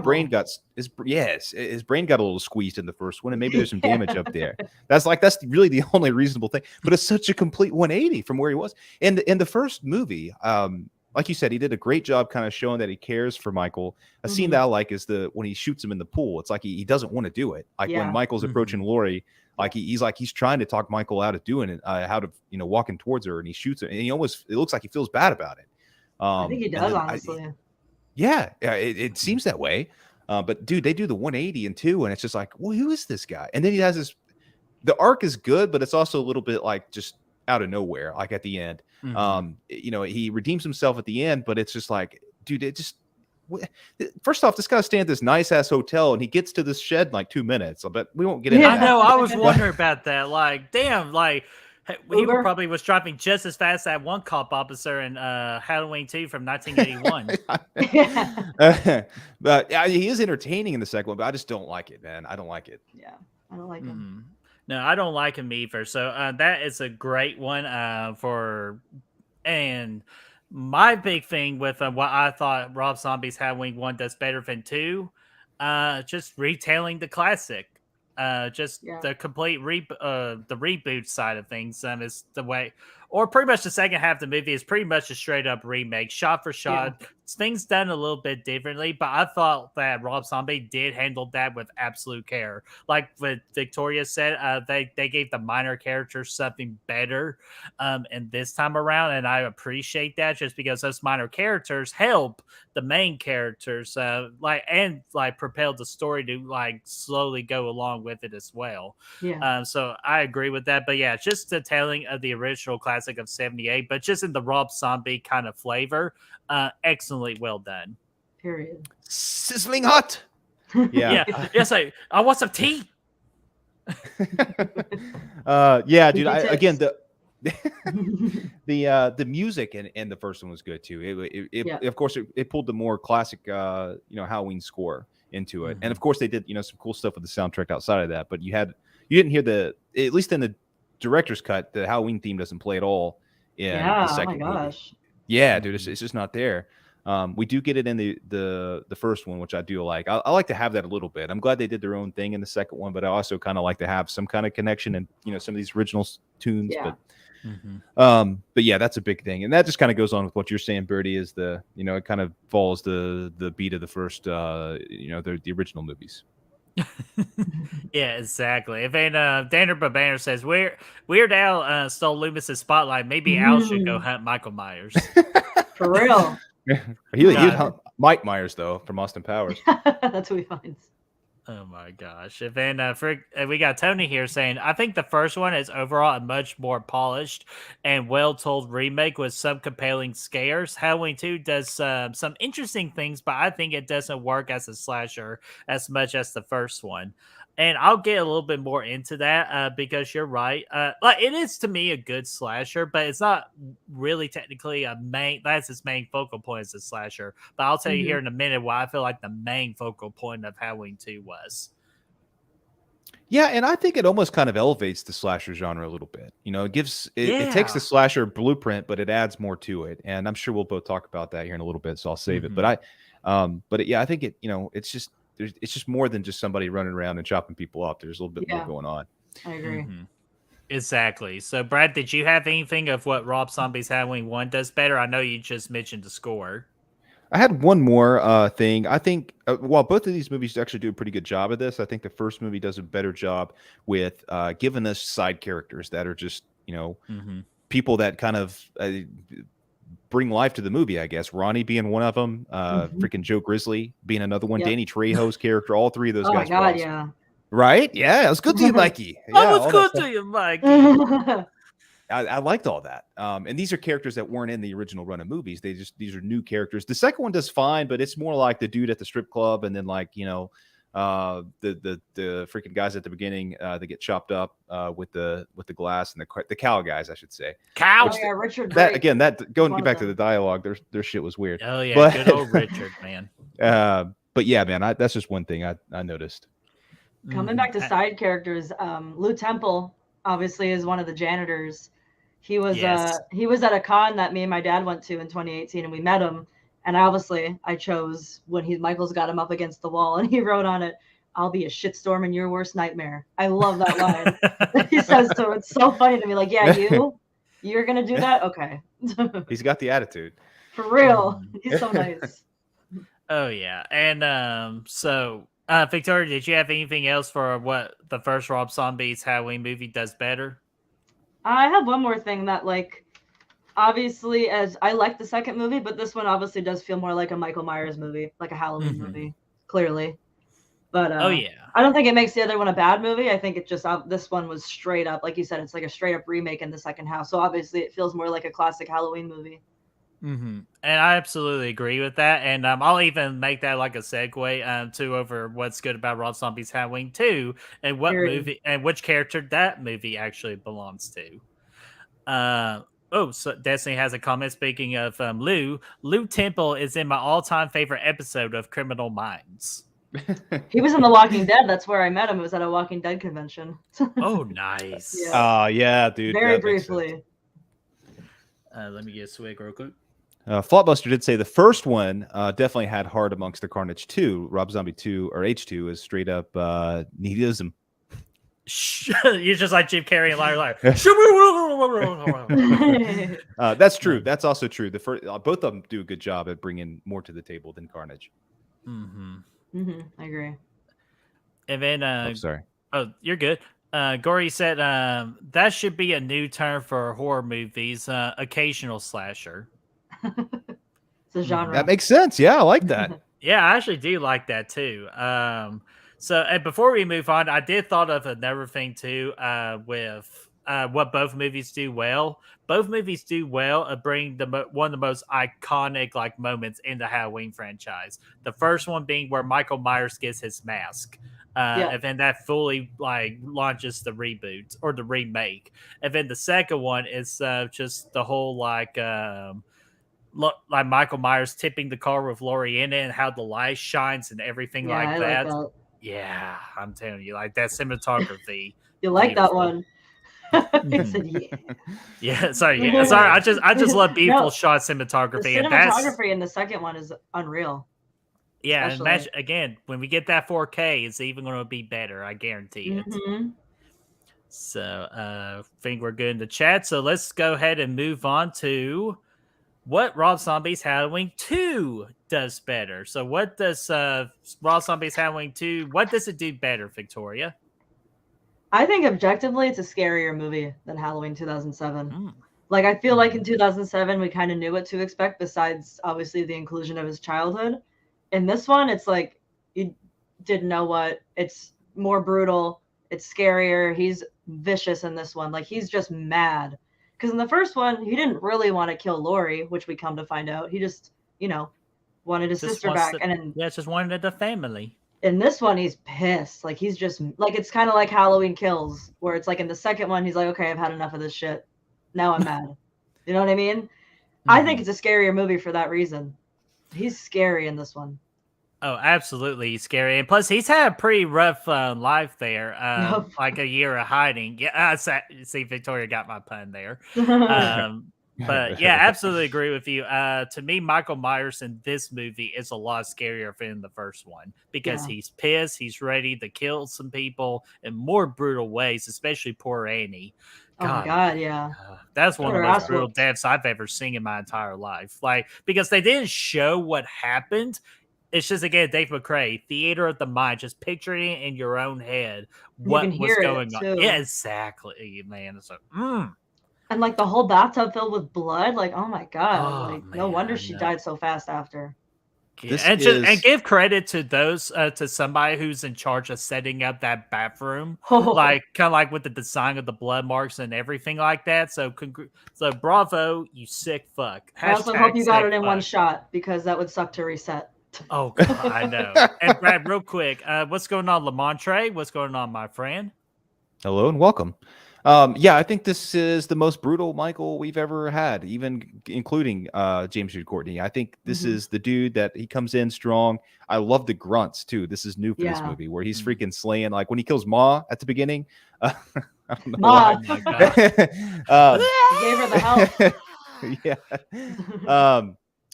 brain got his brain got a little squeezed in the first one, and maybe there's some damage up there. That's really the only reasonable thing. But it's such a complete 180 from where he was in the first movie. Like you said, he did a great job kind of showing that he cares for Michael. A scene that I like is when he shoots him in the pool. It's like he doesn't want to do it. Like when Michael's approaching Lori. Like he's trying to talk Michael out of doing it, how to walking towards her, and he shoots her, and it looks like he feels bad about it. I think he does, honestly. It seems that way. But dude, they do the 180 and 2, and it's just like, well, who is this guy? And then he has this. The arc is good, but it's also a little bit like just out of nowhere, like at the end. He redeems himself at the end, but it's just like, dude, it just. First off, this guy staying at this nice ass hotel, and he gets to this shed in like 2 minutes. But we won't get into that. I know. I was wondering about that. Like, damn, like he probably was driving just as fast as that one cop officer in Halloween 2 from 1981. But he is entertaining in the second one, but I just don't like it, man. I don't like it. Yeah, I don't like him. No, I don't like him either. So that is a great one and. My big thing with what I thought Rob Zombie's Halloween 1 does better than 2, just retelling the classic. The complete the reboot side of things is the way, or pretty much the second half of the movie is pretty much a straight up remake, shot for shot. Things done a little bit differently, but I thought that Rob Zombie did handle that with absolute care. Like what Victoria said, they gave the minor characters something better, and this time around, and I appreciate that just because those minor characters help the main characters, propel the story to slowly go along with it as well. So I agree with that. But yeah, just the telling of the original classic of '78, but just in the Rob Zombie kind of flavor. Excellently well done. Period. Sizzling hot. Yeah. Yes, I want some tea. Dude. The music in the first one was good too. Of course it pulled the more classic Halloween score into it, and of course they did some cool stuff with the soundtrack outside of that. But you didn't hear at least in the director's cut, the Halloween theme doesn't play at all in the second movie. Gosh. Yeah, dude, it's just not there. We do get it in the first one, which I do like. I like to have that a little bit. I'm glad they did their own thing in the second one, but I also kind of like to have some kind of connection and some of these original tunes. Yeah. But yeah, that's a big thing, and that just kind of goes on with what you're saying, Birdie. Is it kind of follows the beat of the first the original movies. Yeah, exactly. If Danner Babanner says Weird Al stole Loomis's spotlight, maybe Al should go hunt Michael Myers. For real. He'd hunt Mike Myers though from Austin Powers. That's who he finds. Oh my gosh. And then we got Tony here saying, I think the first one is overall a much more polished and well-told remake with some compelling scares. Halloween 2 does some interesting things, but I think it doesn't work as a slasher as much as the first one. And I'll get a little bit more into that because you're right. It is to me a good slasher, but it's not really technically that's its main focal point as a slasher. But I'll tell you here in a minute why I feel like the main focal point of Halloween 2 was. Yeah, and I think it almost kind of elevates the slasher genre a little bit. It takes the slasher blueprint, but it adds more to it. And I'm sure we'll both talk about that here in a little bit, so I'll save it. But I think it's just more than just somebody running around and chopping people up. There's a little bit more going on. I agree. Exactly. So, Brad, did you have anything of what Rob Zombie's Halloween 1 does better? I know you just mentioned the score. I had one more thing. I think while both of these movies actually do a pretty good job of this, I think the first movie does a better job with giving us side characters that are just, people that kind of bring life to the movie, I guess. Ronnie being one of them, freaking Joe Grizzly being another one, Danny Trejo's character, all three of those guys. Oh my God, yeah. Right? Yeah, it was good to you, Mikey. I was good to you, Mikey. I liked all that. And these are characters that weren't in the original run of movies. These are new characters. The second one does fine, but it's more like the dude at the strip club and then The freaking guys at the beginning that get chopped up with the glass, and the cow guys, I should say. Cow. Oh, yeah, Richard That Drake. again, that going one of back to them. the dialogue, their shit was weird. Oh yeah, But- good old Richard, man. But yeah, man, that's just one thing I noticed. Coming back to side characters, Lou Temple obviously is one of the janitors. He was Yes. he was at a con that me and my dad went to in 2018, and we met him. And obviously, I chose when Michael's got him up against the wall, and he wrote on it, "I'll be a shitstorm in your worst nightmare." I love that line. He says to him. It's so funny to me. Like, yeah, you're gonna do that? Okay. He's got the attitude. For real. He's so nice. Oh yeah, and so Victoria, did you have anything else for what the first Rob Zombie's Halloween movie does better? I have one more thing that, like, obviously, as I like the second movie, but this one obviously does feel more like a Michael Myers movie, like a Halloween movie, clearly. But Oh yeah, I don't think it makes the other one a bad movie. I think it just this one was straight up, like you said, it's like a straight up remake in the second half. So obviously, it feels more like a classic Halloween movie. and I absolutely agree with that. And I'll even make that like a segue to over what's good about Rob Zombie's Halloween 2 and what Period. movie and which character that movie actually belongs to. So Destiny has a comment. Speaking of Lou Temple is in my all-time favorite episode of Criminal Minds. He was in The Walking Dead. That's where I met him. It was at a Walking Dead convention. Oh, nice. Yeah. Yeah, dude. Very that makes sense. briefly. Let me get a swig real quick. Flautbuster did say the first one definitely had heart amongst the Carnage 2. Rob Zombie 2 or H2 is straight up nihilism. You're just like Jim Carrey and Liar. That's true. That's also true. The first, both of them do a good job at bringing more to the table than Carnage. I agree. And then, Sorry. oh, you're good. Gory said that should be a new term for horror movies, occasional slasher. It's a genre. That makes sense. Yeah, I like that. Yeah, I actually do like that too. So, and before we move on, I did thought of another thing too. With what both movies do well. Both movies do well at bring one of the most iconic like moments in the Halloween franchise. The first one being where Michael Myers gets his mask. And then that fully like launches the reboot or the remake. And then the second one is just the whole like Michael Myers tipping the car with Laurie in it and how the light shines and everything like that. Yeah, I'm telling you, like that cinematography. You like that beautiful. one? He said, yeah. Yeah, sorry. I just love beautiful shot cinematography. The And that's cinematography in the second one is unreal. yeah. And especially. imagine, again, when we get that 4K, it's even going to be better. I guarantee it. So, I think we're good in the chat. So let's go ahead and move on to what Rob Zombie's Halloween 2 does better. So what does Rob Zombie's Halloween 2, what does it do better, Victoria? I think objectively it's a scarier movie than Halloween 2007. Like, I feel like in 2007 we kind of knew what to expect besides obviously the inclusion of his childhood. In this one, it's like you didn't know what. It's more brutal. It's scarier. He's vicious in this one. Like, he's just mad. Because in the first one, he didn't really want to kill Laurie, which we come to find out. He just, wanted his sister back. Just wanted the family. In this one, he's pissed. Like, he's just, like, it's kind of like Halloween Kills, where it's like in the second one, he's like, okay, I've had enough of this shit. Now I'm mad. You know what I mean? I think it's a scarier movie for that reason. He's scary in this one. Oh, absolutely. He's scary. And plus, he's had a pretty rough life there, like a year of hiding. Yeah, see, Victoria got my pun there. But yeah, absolutely agree with you. To me, Michael Myers in this movie is a lot scarier than the first one because he's pissed. He's ready to kill some people in more brutal ways, especially poor Annie. God. Oh my God, yeah. That's one of the most brutal deaths I've ever seen in my entire life. Like, because they didn't show what happened. It's just, again, Dave McCrae, theater of the mind, just picturing it in your own head what was going on. Yeah, exactly, man. So, And like the whole bathtub filled with blood, like, oh my God. No wonder she died so fast after. And give credit to those to somebody who's in charge of setting up that bathroom, like kind of like with the design of the blood marks and everything like that. So, bravo, you sick fuck. I also hope you got it in one shot because that would suck to reset. Oh, God, I know. And Brad, real quick, what's going on, Lamontre? What's going on, my friend? Hello and welcome. Yeah, I think this is the most brutal Michael we've ever had, even including James Jude Courtney. I think this is the dude that he comes in strong. I love the grunts too. This is new for this movie where he's freaking slaying. Like when he kills Ma at the beginning. I don't know Ma. why. Oh, my God. He gave her the help.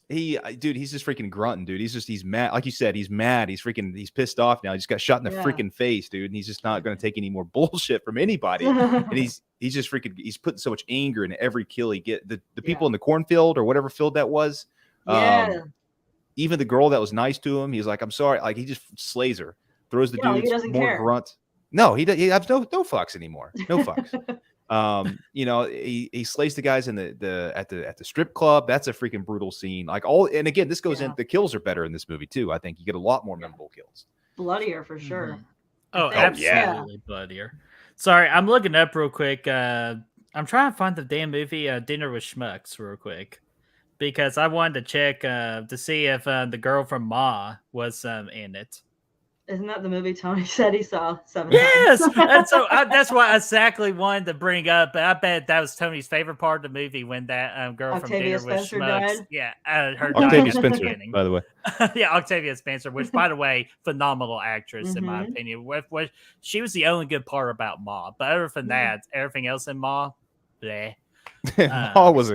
He's just freaking grunting, dude. He's mad. Like you said, he's mad. He's pissed off now. He just got shot in the freaking face, dude. And he's just not going to take any more bullshit from anybody. And he's putting so much anger in every kill he get. The people in the cornfield or whatever field that was. Even the girl that was nice to him, he's like, I'm sorry. Like he just slays her, throws the dudes more grunt. No, he has no fucks anymore. No fucks. He slays the guys in at the strip club. That's a freaking brutal scene. And again, this goes in. The kills are better in this movie too. I think you get a lot more memorable kills. Bloodier for sure. Oh, absolutely bloodier. Sorry, I'm looking up real quick. I'm trying to find the damn movie Dinner with Schmucks real quick because I wanted to check to see if the girl from Ma was in it. Isn't that the movie Tony said he saw 7 Yes, times? and so that's what I exactly wanted to bring up. But I bet that was Tony's favorite part of the movie when that girl Octavia from Dinner Spencer with Schmucks, died? yeah, her Octavia dying at the Spencer, beginning. by the way. Yeah, Octavia Spencer, which, by the way, phenomenal actress in my opinion. She was the only good part about Ma, but other than that, everything else in Ma, bleh. Ma was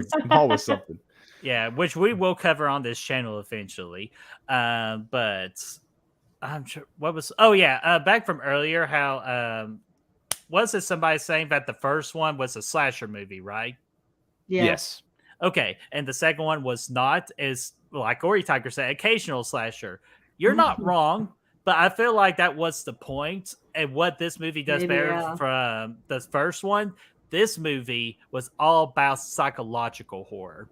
something. Yeah, which we will cover on this channel eventually, but. I'm sure what was back from earlier how was it somebody saying that the first one was a slasher movie, right? Yes. Okay, and the second one was not, is like Ori Tiger said, occasional slasher. You're not wrong, but I feel like that was the point. And what this movie does better from the first one, this movie was all about psychological horror,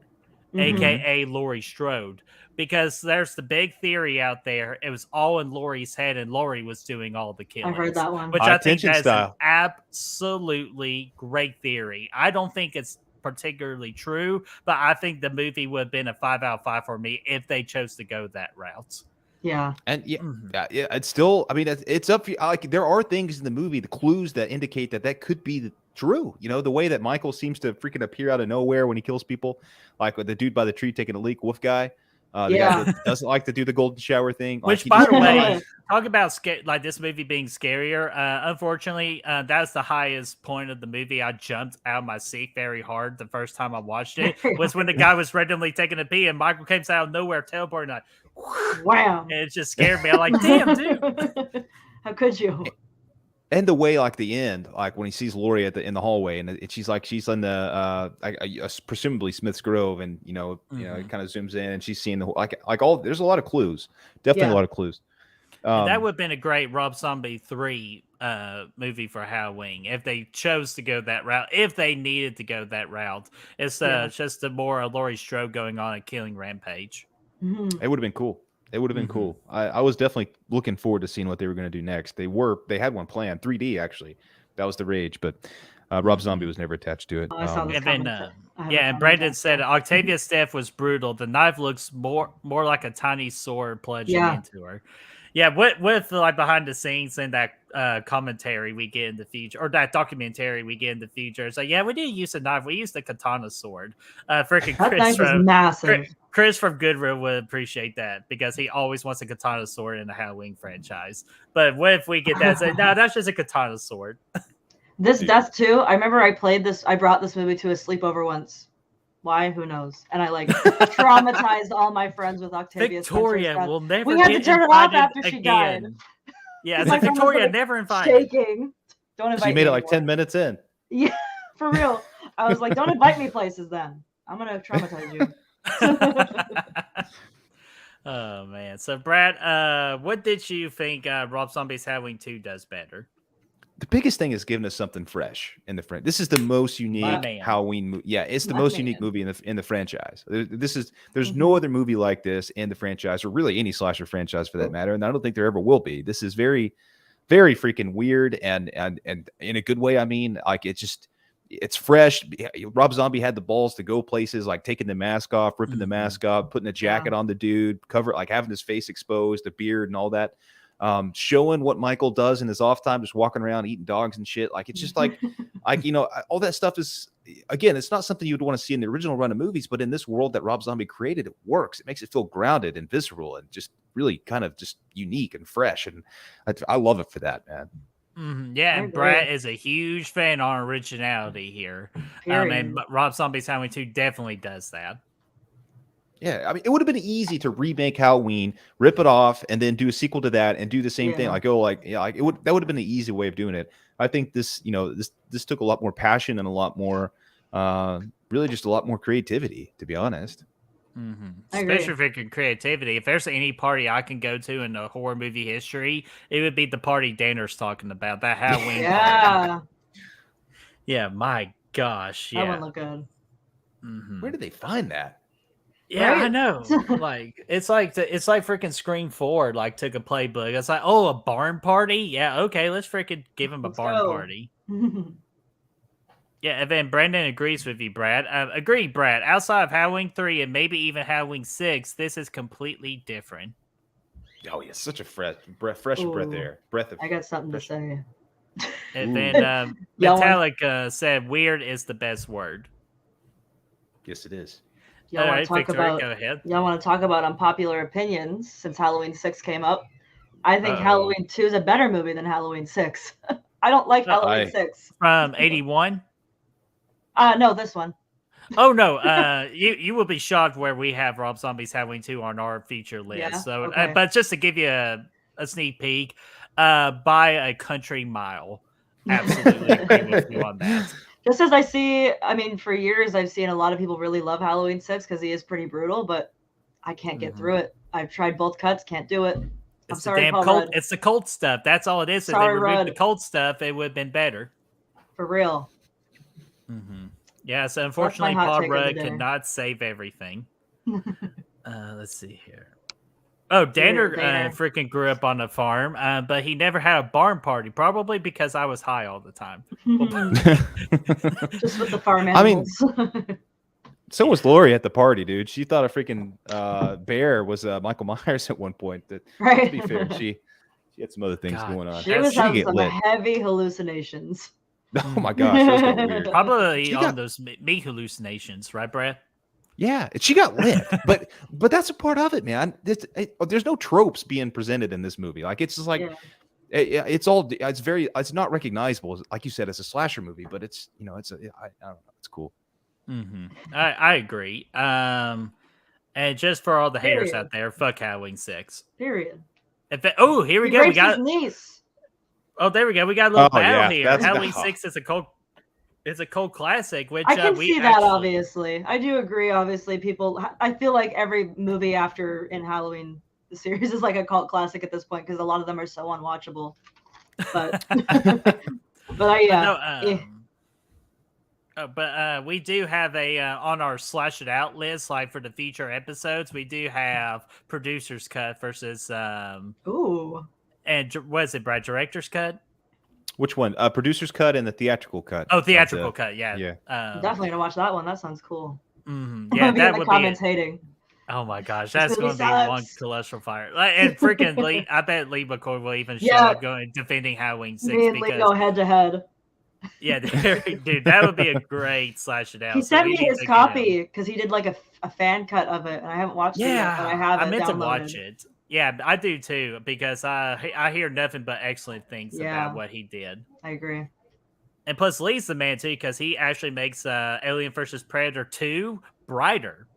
aka Laurie Strode. Because there's the big theory out there. It was all in Laurie's head, and Laurie was doing all the killing. I heard that one. Which I think that's an absolutely great theory. I don't think it's particularly true, but I think the movie would have been a 5 out of 5 for me if they chose to go that route. Yeah. And it's still, I mean, it's up. Like there are things in the movie, the clues that indicate that could be true. You know, the way that Michael seems to freaking appear out of nowhere when he kills people, like with the dude by the tree taking a leak, wolf guy. The guy that doesn't like to do the golden shower thing. Which, by the way, talk about like this movie being scarier. Unfortunately, that's the highest point of the movie. I jumped out of my seat very hard the first time I watched it. Was when the guy was randomly taking a pee and Michael came out of nowhere, teleporting, like, wow! And it just scared me. I'm like, damn, dude, how could you? And the way, like the end, like when he sees Laurie in the hallway, and she's in the presumably Smith's Grove, and you know, it kind of zooms in, and she's seeing there's a lot of clues, definitely a lot of clues. That would have been a great Rob Zombie 3 movie for Halloween if they chose to go that route. If they needed to go that route, it's just a more Laurie Strode going on a killing rampage. It would have been cool. It would have been cool. I was definitely looking forward to seeing what they were going to do next. They had one planned, 3D actually. That was the rage, but Rob Zombie was never attached to it. And Brandon said Octavia's death was brutal. The knife looks more like a tiny sword plunging into her. Yeah, with like behind the scenes and that commentary we get in the future, or that documentary we get in the future, it's like, yeah, we didn't use a knife, we used a katana sword. Freaking that knife is massive. Chris from Goodwill would appreciate that because he always wants a katana sword in the Halloween franchise. But what if we get that? Say, no, that's just a katana sword. This Death too. I remember I brought this movie to a sleepover once. Why? Who knows? And I traumatized all my friends with Octavia Victoria will never. We had to turn it off after she died. Yeah, it's like Victoria never invited. Shaking. Don't invite me. She made it anymore. like 10 minutes in. Yeah, for real. I was like, don't invite me places then. I'm gonna traumatize you. Oh man. So Brad, what did you think Rob Zombie's Halloween 2 does better? The biggest thing is giving us something fresh in the franchise. This is the most unique Halloween movie. Yeah, it's the most unique movie in the franchise. There's no other movie like this in the franchise, or really any slasher franchise for that matter. And I don't think there ever will be. This is very, very freaking weird and in a good way. I mean, like it's fresh. Rob Zombie had the balls to go places like taking the mask off, ripping the mask off, putting a jacket on the dude, like having his face exposed, the beard and all that. Showing what Michael does in his off time, just walking around eating dogs and shit. Like, it's just like all that stuff is, again, it's not something you would want to see in the original run of movies, but in this world that Rob Zombie created, it works. It makes it feel grounded and visceral and just really kind of just unique and fresh. And I love it for that, man. Yeah, and Brett is a huge fan on originality here. And Rob Zombie's Halloween 2 definitely does that. Yeah, I mean, it would have been easy to remake Halloween, rip it off, and then do a sequel to that and do the same thing. That would have been the easy way of doing it. I think this took a lot more passion and a lot more, really just a lot more creativity, to be honest. Especially freaking creativity. If there's any party I can go to in the horror movie history, it would be the party Danner's talking about, that Halloween party. Yeah, my gosh. Yeah. That one looked good. Where did they find that? Yeah, right? I know. It's like freaking Scream 4 like took a playbook. It's like, oh, a barn party? Yeah, okay, let's freaking give him a barn party. Yeah, and then Brandon agrees with you, Brad. Agree, Brad. Outside of Halloween 3 and maybe even Halloween 6, this is completely different. Oh, yeah, such a fresh breath there. I got something to say. And then Metallica said weird is the best word. Yes, it is. Y'all want to talk about unpopular opinions since Halloween 6 came up? I think Halloween 2 is a better movie than Halloween 6. I don't like Halloween 6. From 81? No, this one. Oh, no. You will be shocked where we have Rob Zombie's Halloween 2 on our feature list. Yeah? So, okay. But just to give you a sneak peek, by a country mile. Absolutely agree with you on that. Just as for years, I've seen a lot of people really love Halloween 6 because he is pretty brutal, but I can't get through it. I've tried both cuts, can't do it. I'm sorry, Paul Rudd. It's the cult stuff. That's all it is. If they removed the cult stuff, it would have been better. For real. Yeah, so unfortunately, Paul Rudd cannot save everything. Let's see here. Oh, Danner freaking grew up on a farm, but he never had a barn party, probably because I was high all the time. Just with the farm animals. I mean, so was Lori at the party, dude. She thought a freaking bear was Michael Myers at one point. To be fair, she had some other things going on. She was having some heavy hallucinations. Oh my gosh, that was kind of weird. Probably on those me hallucinations, right, Brad? Yeah, she got lit, but that's a part of it, man. There's no tropes being presented in this movie. Like, it's just like it's not recognizable, like you said, as a slasher movie, but it's I don't know, it's cool. I agree. And just for all the haters out there, fuck Halloween 6. Period. Here we go. We got his niece. Oh, there we go. We got a little battle here. Halloween 6 is a cult. It's a cult classic, which I can see that. Obviously, I do agree. Obviously, I feel like every movie after in Halloween the series is like a cult classic at this point because a lot of them are so unwatchable. But But we do have a on our Slash It Out list, like for the feature episodes, we do have producer's cut versus and what is it, Brad? Director's cut? Which one? Producer's cut and the theatrical cut. Oh, theatrical cut, yeah. Definitely gonna watch that one. That sounds cool. Yeah, that would comments hating. Oh my gosh, that's going to be one cholesterol fire. And freaking Lee, I bet Lee McCoy will even show up going defending Halloween 6. Me and Lee go head to head. Yeah, dude, that would be a great Slash It Out. He sent me his copy because he did like a fan cut of it, and I haven't watched it yet, but I have it. I meant downloaded. to watch it. Yeah, I do too, because I hear nothing but excellent things about what he did. I agree. And plus, Lee's the man too, because he actually makes Alien vs. Predator 2 brighter.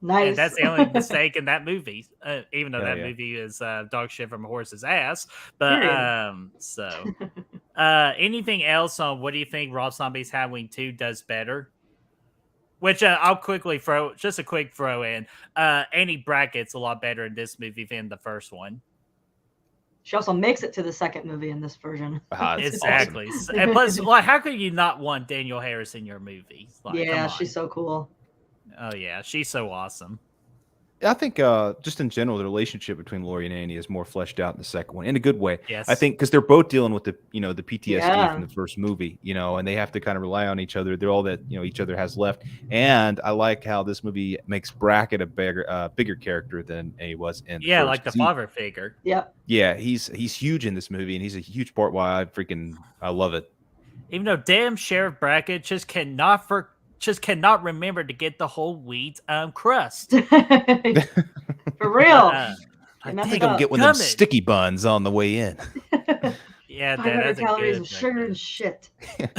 Nice. And that's the only mistake in that movie, even though that movie is dog shit from a horse's ass. But anything else on what do you think Rob Zombie's Halloween 2 does better? Which I'll quickly just a quick throw in. Annie Brackett's a lot better in this movie than the first one. She also makes it to the second movie in this version. Exactly. Awesome. And plus, like, how could you not want Danielle Harris in your movie? Like, yeah, she's so cool. Oh, yeah. She's so awesome. I think just in general, the relationship between Laurie and Annie is more fleshed out in the second one in a good way. Yes. I think because they're both dealing with the the PTSD from Yeah. the first movie, and they have to kind of rely on each other. They're all that each other has left. And I like how this movie makes Brackett a bigger character than he was in the first, like the 'cause father figure. Yep. Yeah, he's huge in this movie, and he's a huge part why I love it. Even though damn Sheriff Brackett just cannot remember to get the whole wheat crust. For real. I messed think up. I'm getting one of them Coming. sticky buns on the way in. Yeah, 500 that's a calories good of sugar one. and shit.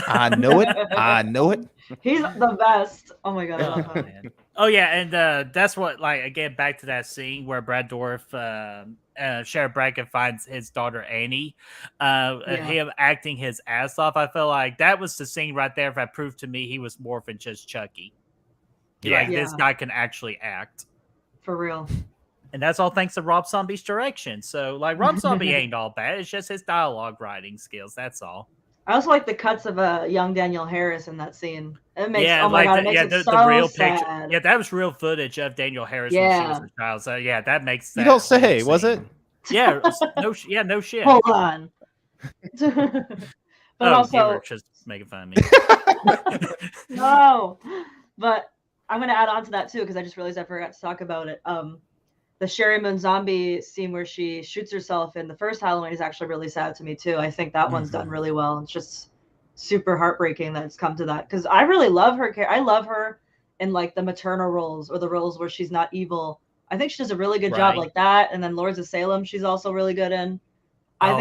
I know it. I know it. He's the best. Oh my god, I love him. Man. Oh yeah, and that's what again back to that scene where Brad Dourif, Sheriff Brackett finds his daughter Annie, him acting his ass off. I feel like that was the scene right there that proved to me he was more than just Chucky. This guy can actually act For real. and that's all thanks to Rob Zombie's direction. So Rob Zombie ain't all bad. It's just his dialogue writing skills. That's all. I also like the cuts of young Daniel Harris in that scene. It makes Yeah, oh my god, it makes it so real sad. picture. Yeah, that was real footage of Daniel Harris when she was a child. So yeah, that makes You that don't say, whole was scene. it? Yeah, no shit. Hold on. But you also were just making fun of me. no. But I'm gonna add on to that too, because I just realized I forgot to talk about it. The Sherry Moon Zombie scene where she shoots herself in the first Halloween is actually really sad to me too. I think that one's done really well. It's just super heartbreaking that it's come to that, because I really love her. I love her in the maternal roles or the roles where she's not evil. I think she does a really good job like that. And then Lords of Salem, she's also really good in. I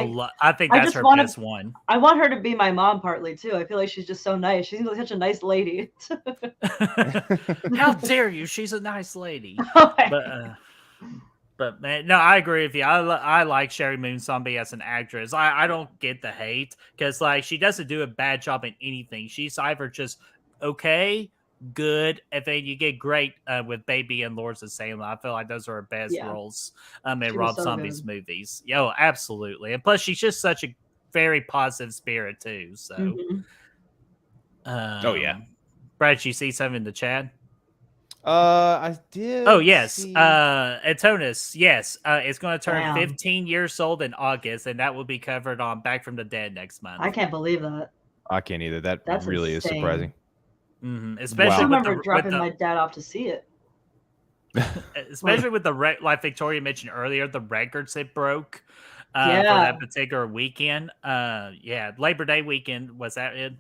think that's her best one. I want her to be my mom partly too. I feel like she's just so nice. She's such a nice lady. How dare you? She's a nice lady. But man, no, I agree with you. I like Sherry Moon Zombie as an actress. I don't get the hate because she doesn't do a bad job in anything. She's either just okay, good, and then you get great with Baby and Lords of Salem. I feel like those are her best roles in Rob Zombie's movies. Yo, absolutely. And plus, she's just such a very positive spirit too. So, oh yeah, Brad, you see something in the chat? I did. Oh yes, Antonis. Yes, it's going to turn 15 years old in August, and that will be covered on Back from the Dead next month. I can't believe that. I can't either. That's really insane. is surprising. Especially I remember dropping my dad off to see it. Especially with the like Victoria mentioned earlier, the records it broke for that particular weekend. Labor Day weekend, was that it?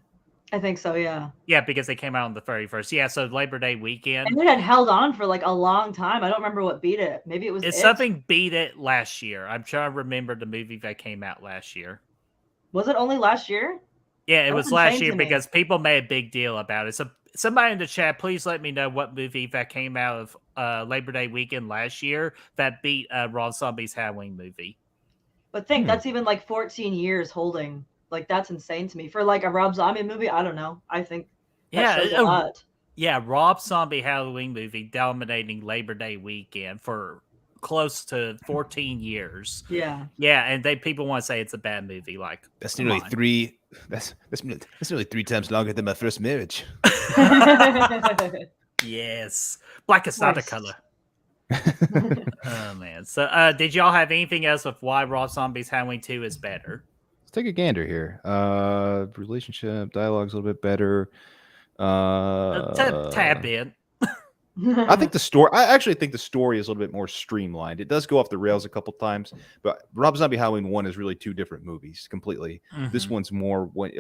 I think so, yeah. Yeah, because they came out on the 31st. Yeah, so Labor Day weekend. And it had held on for a long time. I don't remember what beat it. Maybe it was something beat it last year. I'm trying to remember the movie that came out last year. Was it only last year? Yeah, it was last year because people made a big deal about it. So somebody in the chat, please let me know what movie that came out of Labor Day weekend last year that beat Rob Zombie's Halloween movie. But that's even 14 years holding. That's insane to me. For a Rob Zombie movie, I don't know. I think that shows a lot. Yeah, Rob Zombie Halloween movie dominating Labor Day weekend for close to 14 years. Yeah. Yeah, and people want to say it's a bad movie. That's nearly three. That's nearly 3 times longer than my first marriage. Yes, black is not a color. Oh man. So, did y'all have anything else of why Rob Zombie's Halloween 2 is better? Take a gander here. Relationship dialogue's a little bit better. Tab in. I think the story. I actually think the story is a little bit more streamlined. It does go off the rails a couple times, but Rob Zombie Halloween 1 is really 2 different movies completely. This one's more one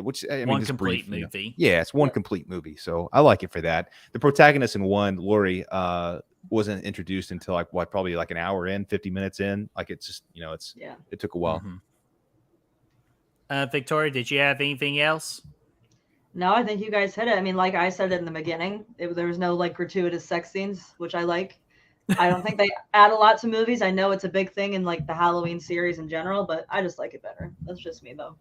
complete movie. Yeah, it's one complete movie. So I like it for that. The protagonist in 1, Laurie, wasn't introduced until probably an hour in, 50 minutes in. It's just it took a while. Victoria, did you have anything else? No, I think you guys hit it. I mean, like I said in the beginning, there was no gratuitous sex scenes, which I like. I don't think they add a lot to movies. I know it's a big thing in the Halloween series in general, but I just like it better. That's just me though.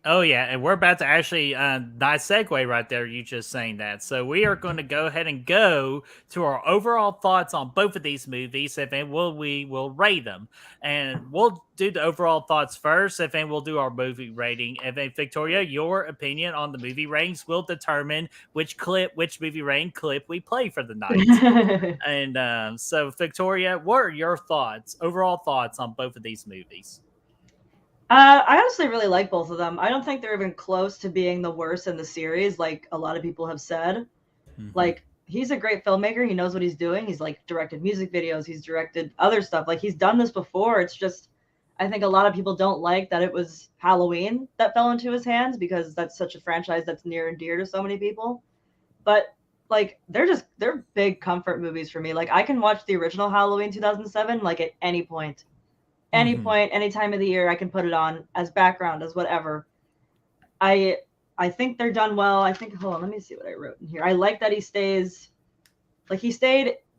Oh yeah, and we're about to actually nice segue right there. You just saying that, so we are going to go ahead and go to our overall thoughts on both of these movies, and then we will rate them, and we'll do the overall thoughts first, and then we'll do our movie rating, and then Victoria, your opinion on the movie ratings will determine which movie rating clip we play for the night. And so, Victoria, what are your overall thoughts on both of these movies? I honestly really like both of them. I don't think they're even close to being the worst in the series, like a lot of people have said. Like, he's a great filmmaker. He knows what he's doing. He's like directed music videos. He's directed other stuff. Like, he's done this before. It's just, I think a lot of people don't like that it was Halloween that fell into his hands because that's such a franchise that's near and dear to so many people. But like, they're big comfort movies for me. Like, I can watch the original Halloween 2007 like at any point. Any point, any time of the year, I can put it on as background, as whatever. I think they're done well. I think, hold on, let me see what I wrote in here. I like that he stayed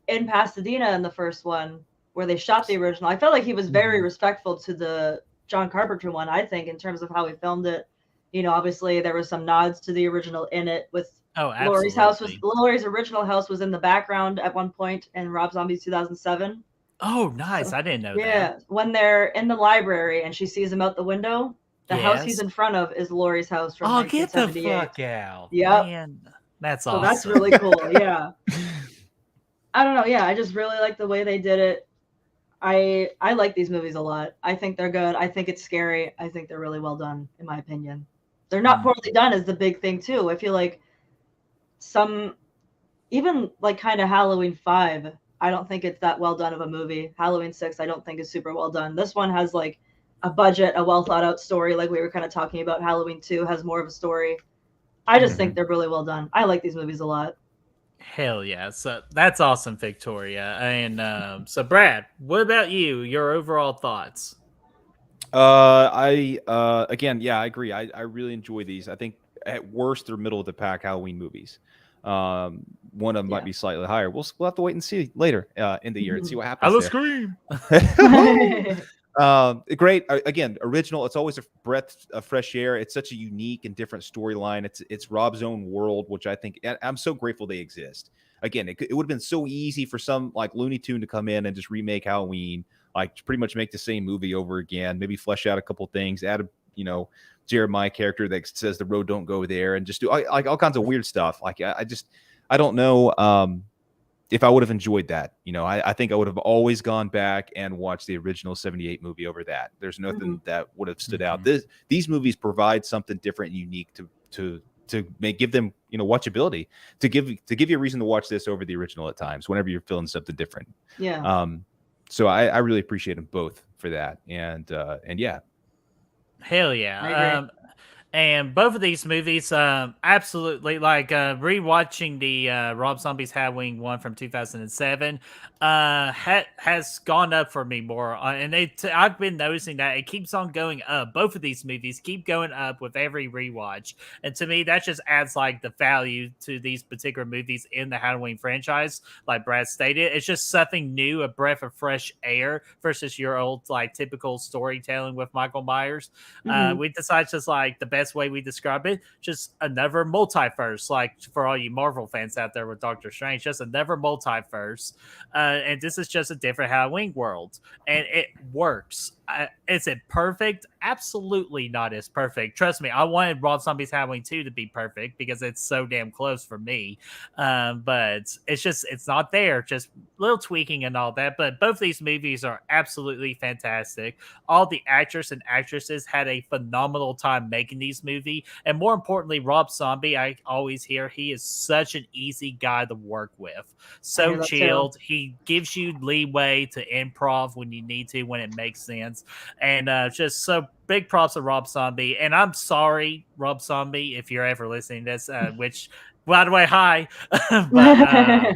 in Pasadena in the first one where they shot the original. I felt like he was very respectful to the John Carpenter one, I think, in terms of how he filmed it. You know, obviously there was some nods to the original in it with Laurie's original house was in the background at one point in Rob Zombie's 2007. Oh, nice. I didn't know that. Yeah, when they're in the library and she sees him out the window, the house he's in front of is Laurie's house from 1978. Get the fuck out. Yep. Man, that's so awesome. That's really cool, yeah. I don't know, yeah, I just really like the way they did it. I like these movies a lot. I think they're good. I think it's scary. I think they're really well done, in my opinion. They're not poorly done is the big thing, too. I feel like even like kind of Halloween 5, I don't think it's that well done of a movie. Halloween 6, I don't think is super well done. This one has like a budget, a well thought out story, like we were kind of talking about. Halloween 2 has more of a story. I just think they're really well done. I like these movies a lot. Hell yeah. So that's awesome, Victoria. And so Brad, what about you? Your overall thoughts? I agree. I really enjoy these. I think at worst they're middle of the pack Halloween movies. One of them might be slightly higher. We'll have to wait and see later in the year and see what happens. I will scream. Great. Again, original. It's always a breath of fresh air. It's such a unique and different storyline. It's Rob's own world, which I think I'm so grateful they exist. Again, it would have been so easy for some like Looney Tune to come in and just remake Halloween, like pretty much make the same movie over again, maybe flesh out a couple things, add a Jeremiah character that says the road don't go there, and just do like all kinds of weird stuff. Like I don't know if I would have enjoyed that. I think I would have always gone back and watched the original 78 movie over that. There's nothing that would have stood out. These movies provide something different and unique to give them watchability, to give you a reason to watch this over the original at times whenever you're feeling something different. Yeah. So I really appreciate them both for that. And yeah. Hell yeah. And both of these movies, absolutely, like rewatching the Rob Zombie's Halloween one from 2007 has gone up for me more. And I've been noticing that it keeps on going up. Both of these movies keep going up with every rewatch. And to me, that just adds like the value to these particular movies in the Halloween franchise. Like Brad stated, it's just something new, a breath of fresh air versus your old like typical storytelling with Michael Myers. We decided just like the best way we describe it, just another multiverse, like for all you Marvel fans out there with Doctor Strange, just another multiverse. And this is just a different Halloween world, and it works. Is it perfect? Absolutely not as perfect. Trust me, I wanted Rob Zombie's Halloween 2 to be perfect because it's so damn close for me. But it's not there. Just little tweaking and all that. But both these movies are absolutely fantastic. All the actors and actresses had a phenomenal time making these movies. And more importantly, Rob Zombie, I always hear he is such an easy guy to work with. So chilled. He gives you leeway to improv when you need to, when it makes sense. And just so big props to Rob Zombie. And I'm sorry, Rob Zombie, if you're ever listening to this, which, by the way, hi. But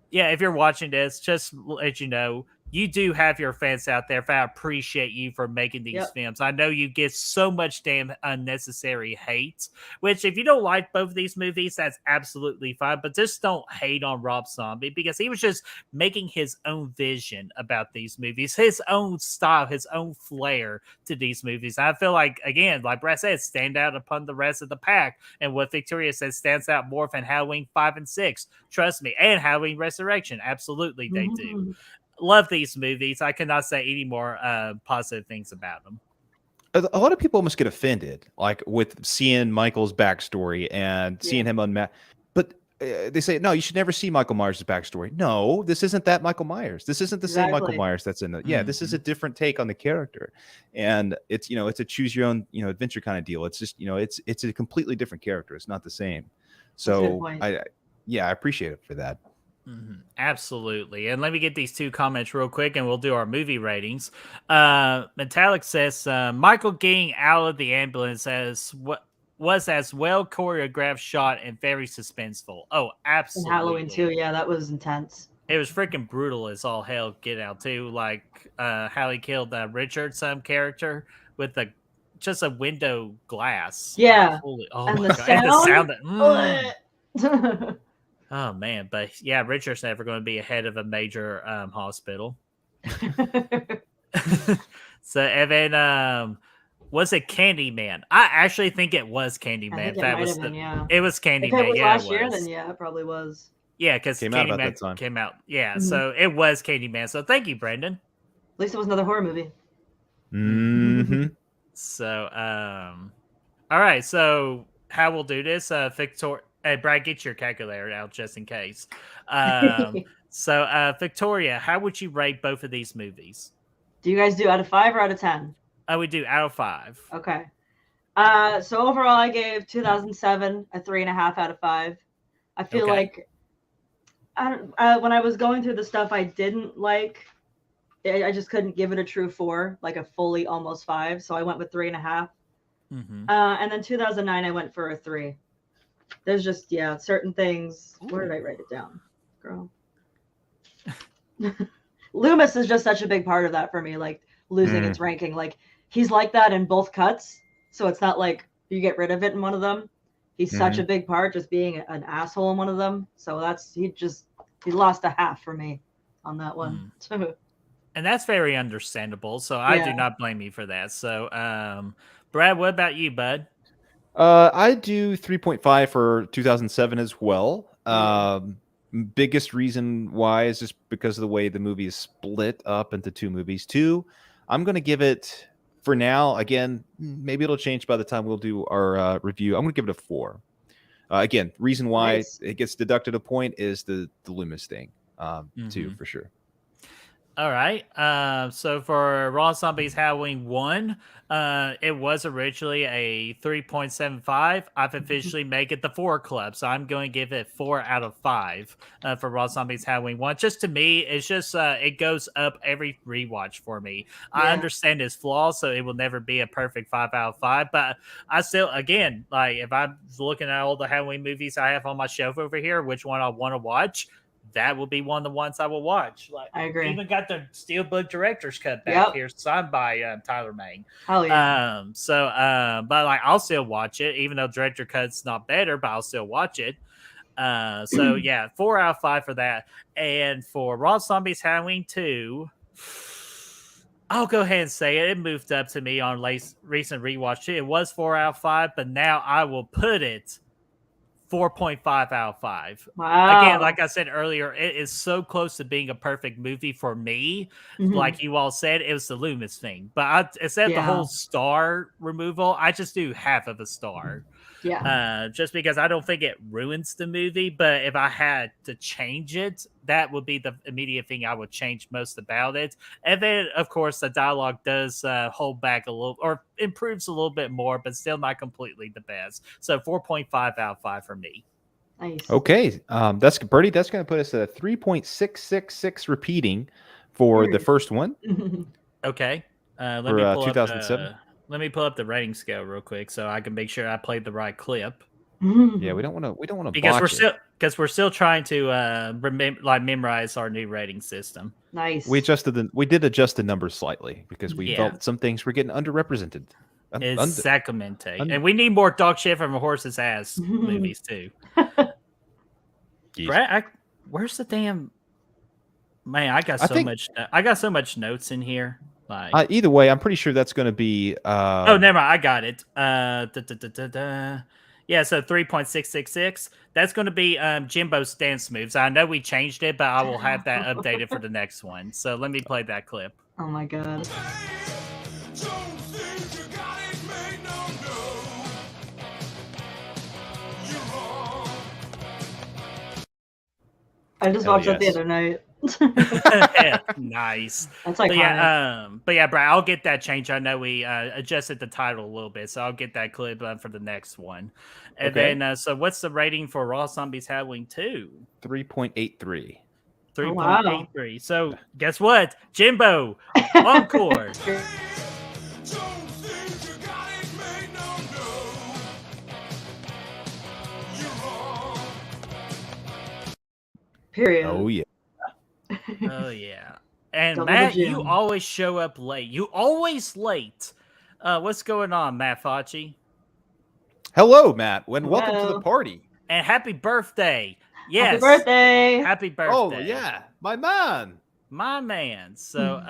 yeah, if you're watching this, just let you know, you do have your fans out there. I appreciate you for making these films. I know you get so much damn unnecessary hate, which if you don't like both of these movies, that's absolutely fine. But just don't hate on Rob Zombie because he was just making his own vision about these movies, his own style, his own flair to these movies. I feel like, again, like Brad said, stand out upon the rest of the pack. And what Victoria says stands out more than Halloween 5 and 6. Trust me. And Halloween Resurrection. Absolutely, they do. Love these movies. I cannot say any more positive things about them. A lot of people almost get offended, like with seeing Michael's backstory and seeing him unmasked. But they say, no, you should never see Michael Myers' backstory. No, this isn't that Michael Myers. This isn't the same Michael Myers that's in the. Yeah, this is a different take on the character, and it's it's a choose your own adventure kind of deal. It's just it's a completely different character. It's not the same. So I appreciate it for that. Absolutely. And let me get these 2 comments real quick and we'll do our movie ratings. Metallic says Michael getting out of the ambulance was as well choreographed shot and very suspenseful. Oh, absolutely. And Halloween 2, yeah, that was intense. It was freaking brutal as all hell get out too. Like how he killed Richard, some character with just a window glass. Yeah. Like, and the sound. And the sound oh man, but yeah, Richard's never going to be a head of a major hospital. So, and then was it Candyman? I actually think it was Candyman. It was Candyman. If it was last year, then yeah, it probably was. Yeah, because Candyman came out. Yeah, so it was Candyman. So thank you, Brendan. At least it was another horror movie. So, all right. So how we'll do this, Victoria. Hey, Brad, get your calculator out just in case. So, Victoria, how would you rate both of these movies? Do you guys do out of 5 or out of 10? We do out of 5. Okay. So overall, I gave 2007 a 3.5 out of 5. I feel like when I was going through the stuff I didn't like, I just couldn't give it a true 4, like a fully almost 5. So I went with 3.5. And then 2009, I went for a 3. There's just certain things. Ooh. Where did I write it down, girl? Loomis is just such a big part of that for me, like losing its ranking. Like he's like that in both cuts, so it's not like you get rid of it in one of them. He's such a big part, just being an asshole in one of them. So he lost a half for me on that one. And that's very understandable. So I do not blame you for that. So Brad, what about you, bud? I do 3.5 for 2007 as well. Biggest reason why is just because of the way the movie is split up into 2 movies. 2, I'm going to give it, for now, again, maybe it'll change by the time we'll do our review. I'm going to give it a 4. Again, reason why it gets deducted a point is the Loomis thing, 2 for sure. All right. So for Raw Zombies Halloween 1, it was originally a 3.75. I've officially made it the 4 club, so I'm going to give it 4 out of 5 for Raw Zombies Halloween 1. Just to me, it's just it goes up every rewatch for me. Yeah. I understand its flaws, so it will never be a perfect 5 out of 5. But I still, again, like if I'm looking at all the Halloween movies I have on my shelf over here, which one I want to watch, that will be one of the ones I will watch. Like I agree. Even got the Steelbook director's cut back here, signed by Tyler Mane. Hell yeah. But like I'll still watch it, even though director cut's not better, but I'll still watch it. So yeah, 4 out of 5 for that. And for Raw Zombies Halloween 2, I'll go ahead and say it. It moved up to me on recent rewatch too. It was 4 out of 5, but now I will put it 4.5 out of 5. Wow. Again, like I said earlier, it is so close to being a perfect movie for me. Like you all said, it was the Loomis thing. But instead of the whole star removal, I just do half of a star. Yeah. Just because I don't think it ruins the movie. But if I had to change it, that would be the immediate thing I would change most about it. And then, of course, the dialogue does hold back a little, or improves a little bit more, but still not completely the best. So 4.5 out of 5 for me. Nice. Okay. That's Birdie. That's going to put us at a 3.666 repeating for the first one. Okay. Let for me pull 2007. Let me pull up the rating scale real quick so I can make sure I played the right clip. Yeah, we don't want to because because we're still trying to memorize our new rating system. Nice. We did adjust the numbers slightly because we felt some things were getting underrepresented. Exactamente. And we need more dog shit from a horse's ass movies too. Brad, where's the damn man? I got so much notes in here. Like either way, I'm pretty sure that's going to be. Oh, never mind. I got it. Yeah, so 3.666. That's going to be Jimbo's dance moves. I know we changed it, but I will have that updated for the next one. So let me play that clip. Oh my god. I just watched that the other night. Nice. That's like but yeah, Brad, I'll get that changed. I know we adjusted the title a little bit, so I'll get that clip for the next one. And then, so what's the rating for Raw Zombies Halloween 2? 3.83. 3.83. Wow. So guess what, Jimbo, encore. Period. Oh yeah. Oh yeah. And Matt, you always show up late. You always late. What's going on, Matt Facci? Hello, Matt. Welcome to the party. And happy birthday. Yes. Happy birthday. Happy birthday. Oh yeah, my man. My man. So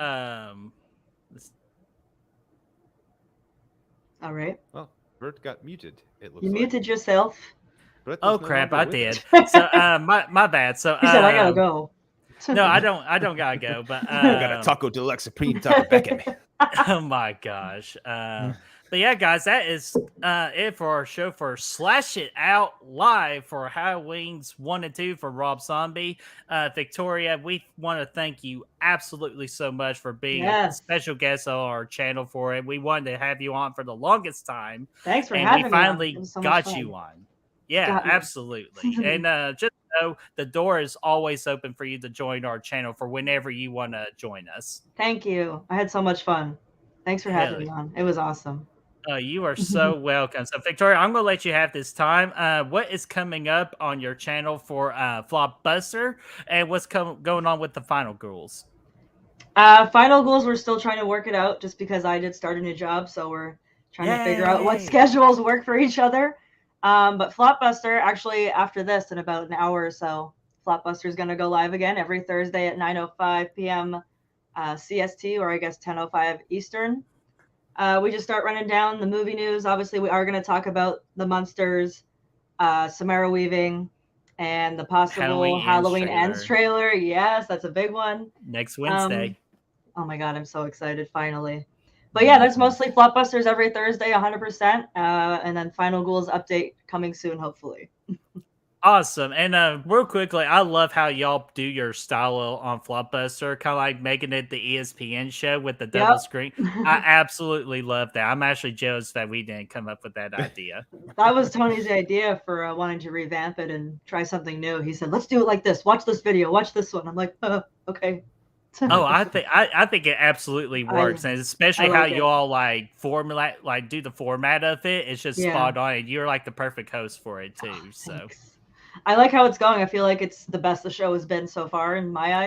all right. Well, Bert got muted. It looks you muted yourself. Oh crap! I did. So my bad. So he said I gotta go. No, I don't gotta go. But I got a Taco Deluxe Supreme Taco back at me. Oh my gosh. But yeah, guys, that is it for our show for Slash It Out Live for Halloween's 1 and 2 for Rob Zombie. Victoria, we want to thank you absolutely so much for being a special guest on our channel for it. We wanted to have you on for the longest time. Thanks for having me. And we finally got you on. Yeah, absolutely. And just know the door is always open for you to join our channel for whenever you want to join us. Thank you. I had so much fun. Thanks for having me on. It was awesome. You are so welcome. So, Victoria, I'm going to let you have this time. What is coming up on your channel for Flopbuster, and what's going on with the Final Ghouls? Final Ghouls, we're still trying to work it out just because I did start a new job, so we're trying to figure out what schedules work for each other. But Flopbuster, actually, after this, in about an hour or so, Flopbuster is going to go live again every Thursday at 9:05 p.m. CST, or I guess 10:05 Eastern. We just start running down the movie news. Obviously, we are going to talk about the Munsters, Samara Weaving, and the possible Halloween Ends trailer. Yes, that's a big one. Next Wednesday. Oh my God, I'm so excited, finally. But yeah, that's mostly Flopbusters every Thursday, 100%. And then Final Ghouls update coming soon, hopefully. Awesome. And real quickly, I love how y'all do your style on Flopbuster, kind of like making it the ESPN show with the double screen. I absolutely love that. I'm actually jealous that we didn't come up with that idea. That was Tony's idea for wanting to revamp it and try something new. He said, let's do it like this. Watch this video. Watch this one. I'm like, okay. Oh, I think it absolutely works, and especially how you all do the format of it. It's just spot on, and you're like the perfect host for it too. So I like how it's going. I feel like it's the best the show has been so far in my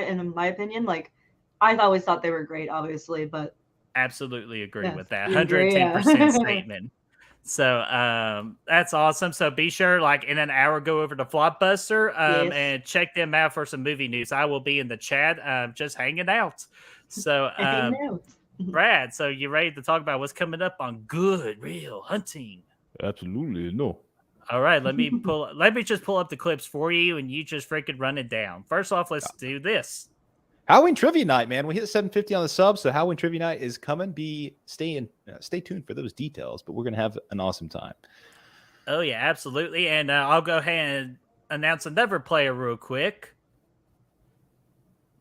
opinion. Like, I've always thought they were great, obviously, but absolutely agree with that. 110% statement. So that's awesome. So be sure, like in an hour, go over to Flopbuster and check them out for some movie news. I will be in the chat, just hanging out. So Brad, so you ready to talk about what's coming up on Good Real Hunting? Absolutely no. All right, let me just pull up the clips for you, and you just freaking run it down. First off, let's do this. Halloween Trivia Night, man. We hit 750 on the sub, so Halloween Trivia Night is coming. Stay tuned for those details, but we're going to have an awesome time. Oh, yeah, absolutely. And I'll go ahead and announce another player real quick.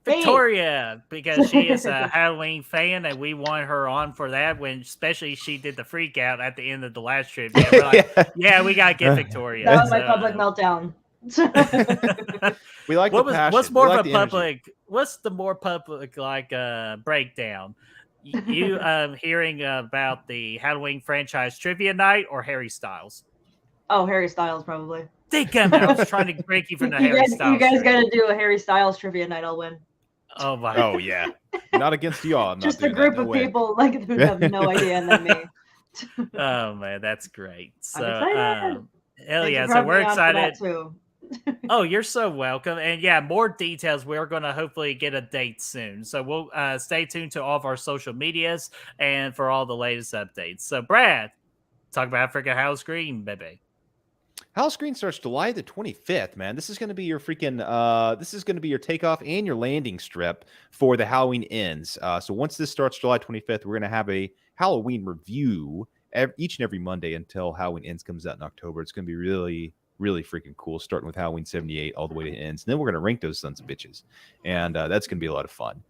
Victoria, because she is a Halloween fan, and we want her on for that, especially she did the freak out at the end of the last trip. Yeah, we're like, we got to get Victoria. That was my public meltdown. We like the passion. What's more of a public? What's the more public breakdown? You hearing about the Halloween franchise trivia night or Harry Styles? Oh, Harry Styles probably. They come out. I was trying to break you from the You Harry guys, Styles. you guys trade. got to do a Harry Styles trivia night. I'll win. Oh my! Oh yeah, not against y'all. I'm Just not a doing group that. No of way. people like who have no idea, and then me. Oh man, that's great. So, I'm excited. hell Thank yeah! you for So having we're me on for that, excited. too. Oh, you're so welcome. And yeah, more details. We're going to hopefully get a date soon. So we'll stay tuned to all of our social medias and for all the latest updates. So, Brad, talk about freaking House Green, baby. House Green starts July the 25th, man. This is going to be your freaking this is going to be your takeoff and your landing strip for the Halloween ends. So once this starts July 25th, we're going to have a Halloween review each and every Monday until Halloween ends comes out in October. It's going to be really really freaking cool, starting with Halloween 78 all the way to ends. And then we're going to rank those sons of bitches. And that's going to be a lot of fun.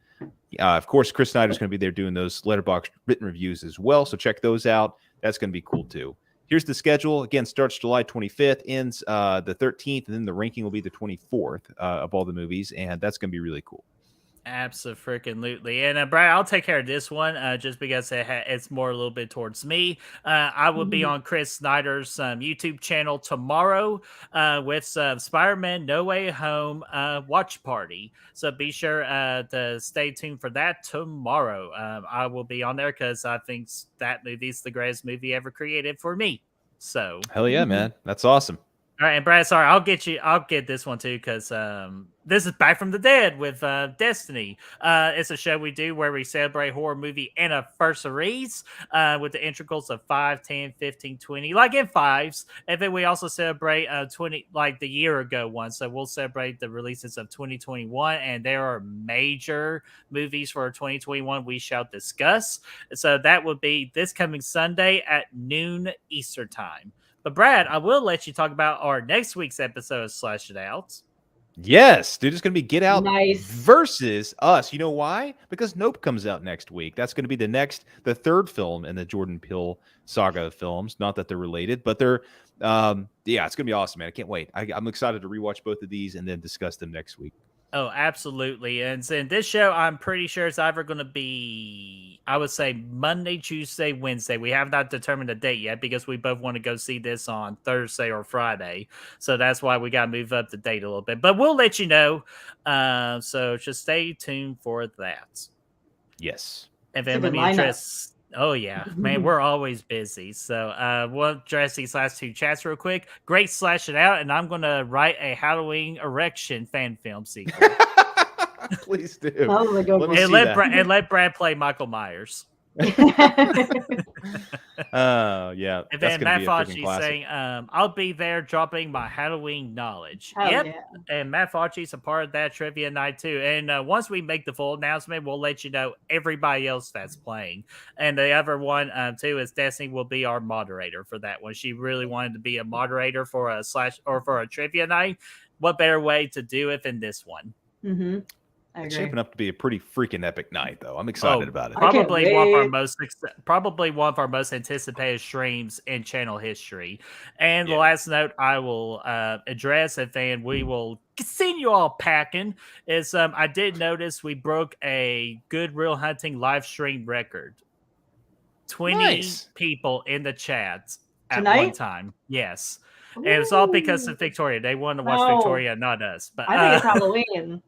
Of course, Chris Snyder's going to be there doing those Letterboxd written reviews as well. So check those out. That's going to be cool too. Here's the schedule. Again, starts July 25th, ends the 13th, and then the ranking will be the 24th of all the movies. And that's going to be really cool. Absolutely. And Brad, I'll take care of this one just because it's more a little bit towards me. I will be on Chris Snyder's YouTube channel tomorrow with Spider-Man No Way Home watch party. So be sure to stay tuned for that tomorrow. I will be on there because I think that movie's the greatest movie ever created for me. So hell yeah, man. That's awesome. all right, and Brad, sorry, I'll get this one too because this is Back from the Dead with Destiny. It's a show we do where we celebrate horror movie anniversaries with the integrals of 5, 10, 15, 20, like in fives. And then we also celebrate 20, like the year ago one. So we'll celebrate the releases of 2021, and there are major movies for 2021 we shall discuss. So that will be this coming Sunday at noon Eastern time. But Brad, I will let you talk about our next week's episode of Slash It Out. Yes, dude, it's going to be Get Out Nice. versus Us. You know why? Because Nope comes out next week. That's going to be the third film in the Jordan Peele saga of films. Not that they're related, but they're, yeah, it's going to be awesome, man. I can't wait. I'm excited to rewatch both of these and then discuss them next week. Oh, absolutely. And so in this show, I'm pretty sure it's either going to be, I would say, Monday, Tuesday, Wednesday. We have not determined a date yet because we both want to go see this on Thursday or Friday. So that's why we got to move up the date a little bit. But we'll let you know. So just stay tuned for that. Yes. And then let me address. Oh, yeah. Man, we're always busy. So we'll address these last two chats real quick. Great Slash It Out. And I'm going to write a Halloween Erection fan film sequel. Please do. Oh, my God. And let Brad play Michael Myers. Yeah. And then Matt Fauci's saying, I'll be there dropping my Halloween knowledge. Hell yep. Yeah. And Matt Fauci's a part of that trivia night too. And once we make the full announcement, we'll let you know everybody else that's playing. And the other one too is Destiny will be our moderator for that one. She really wanted to be a moderator for a trivia night. What better way to do it than this one? Mm-hmm. It's shaping up to be a pretty freaking epic night, though. I'm excited about it. Probably one of our most anticipated streams in channel history. And the last note I will address, and then we will send you all packing, is I did notice we broke a Good Real Hunting live stream record. 20 people in the chat at one time. Yes. And it's all because of Victoria. They wanted to watch Victoria, not us. But I think it's Halloween.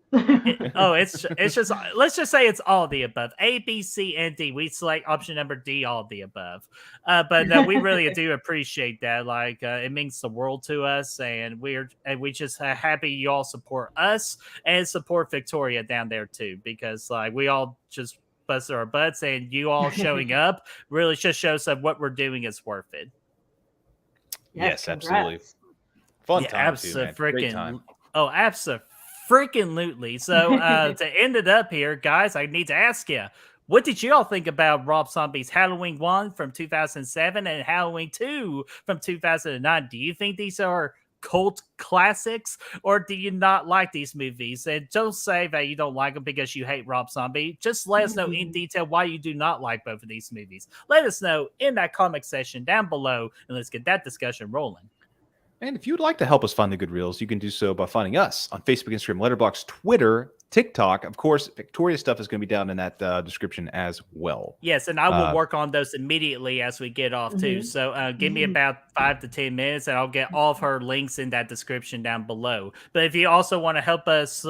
it's just let's just say it's all the above. A, B, C, and D. We select option number D, all the above. But no, we really do appreciate that. Like it means the world to us, and we just happy you all support us and support Victoria down there too, because like we all just busted our butts, and you all showing up really just shows that what we're doing is worth it. Yes, absolutely. Fun time too, man. Great time. Oh, absolutely. So to end it up here, guys, I need to ask you, what did you all think about Rob Zombie's Halloween 1 from 2007 and Halloween 2 from 2009? Do you think these are cult classics, or do you not like these movies? And don't say that you don't like them because you hate Rob Zombie. Just let us know in detail why you do not like both of these movies. Let us know in that comment section down below, and let's get that discussion rolling. And if you would like to help us find the good reels, you can do so by finding us on Facebook, Instagram, Letterboxd, Twitter, TikTok. Of course, Victoria's stuff is going to be down in that description as well. Yes, and I will work on those immediately as we get off too. So give me about 5 to 10 minutes, and I'll get all of her links in that description down below. But if you also want to help us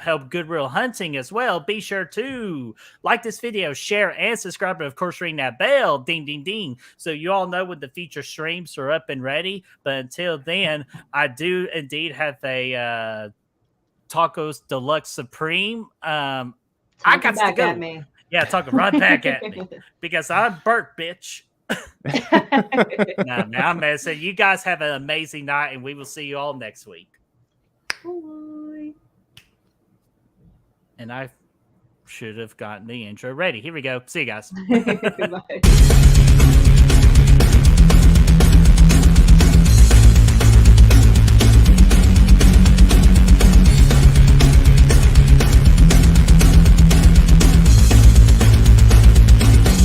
help Good Reel Hunting as well, be sure to like this video, share, and subscribe, and of course ring that bell, ding ding ding, so you all know when the future streams are up and ready. But until then, I do indeed have a Tacos Deluxe Supreme. I got to go. At me. Yeah, talking right back at me because I'm burnt, bitch. Nah, man, I'm messing. You guys have an amazing night, and we will see you all next week. Bye. And I should have gotten the intro ready. Here we go. See you guys. Goodbye.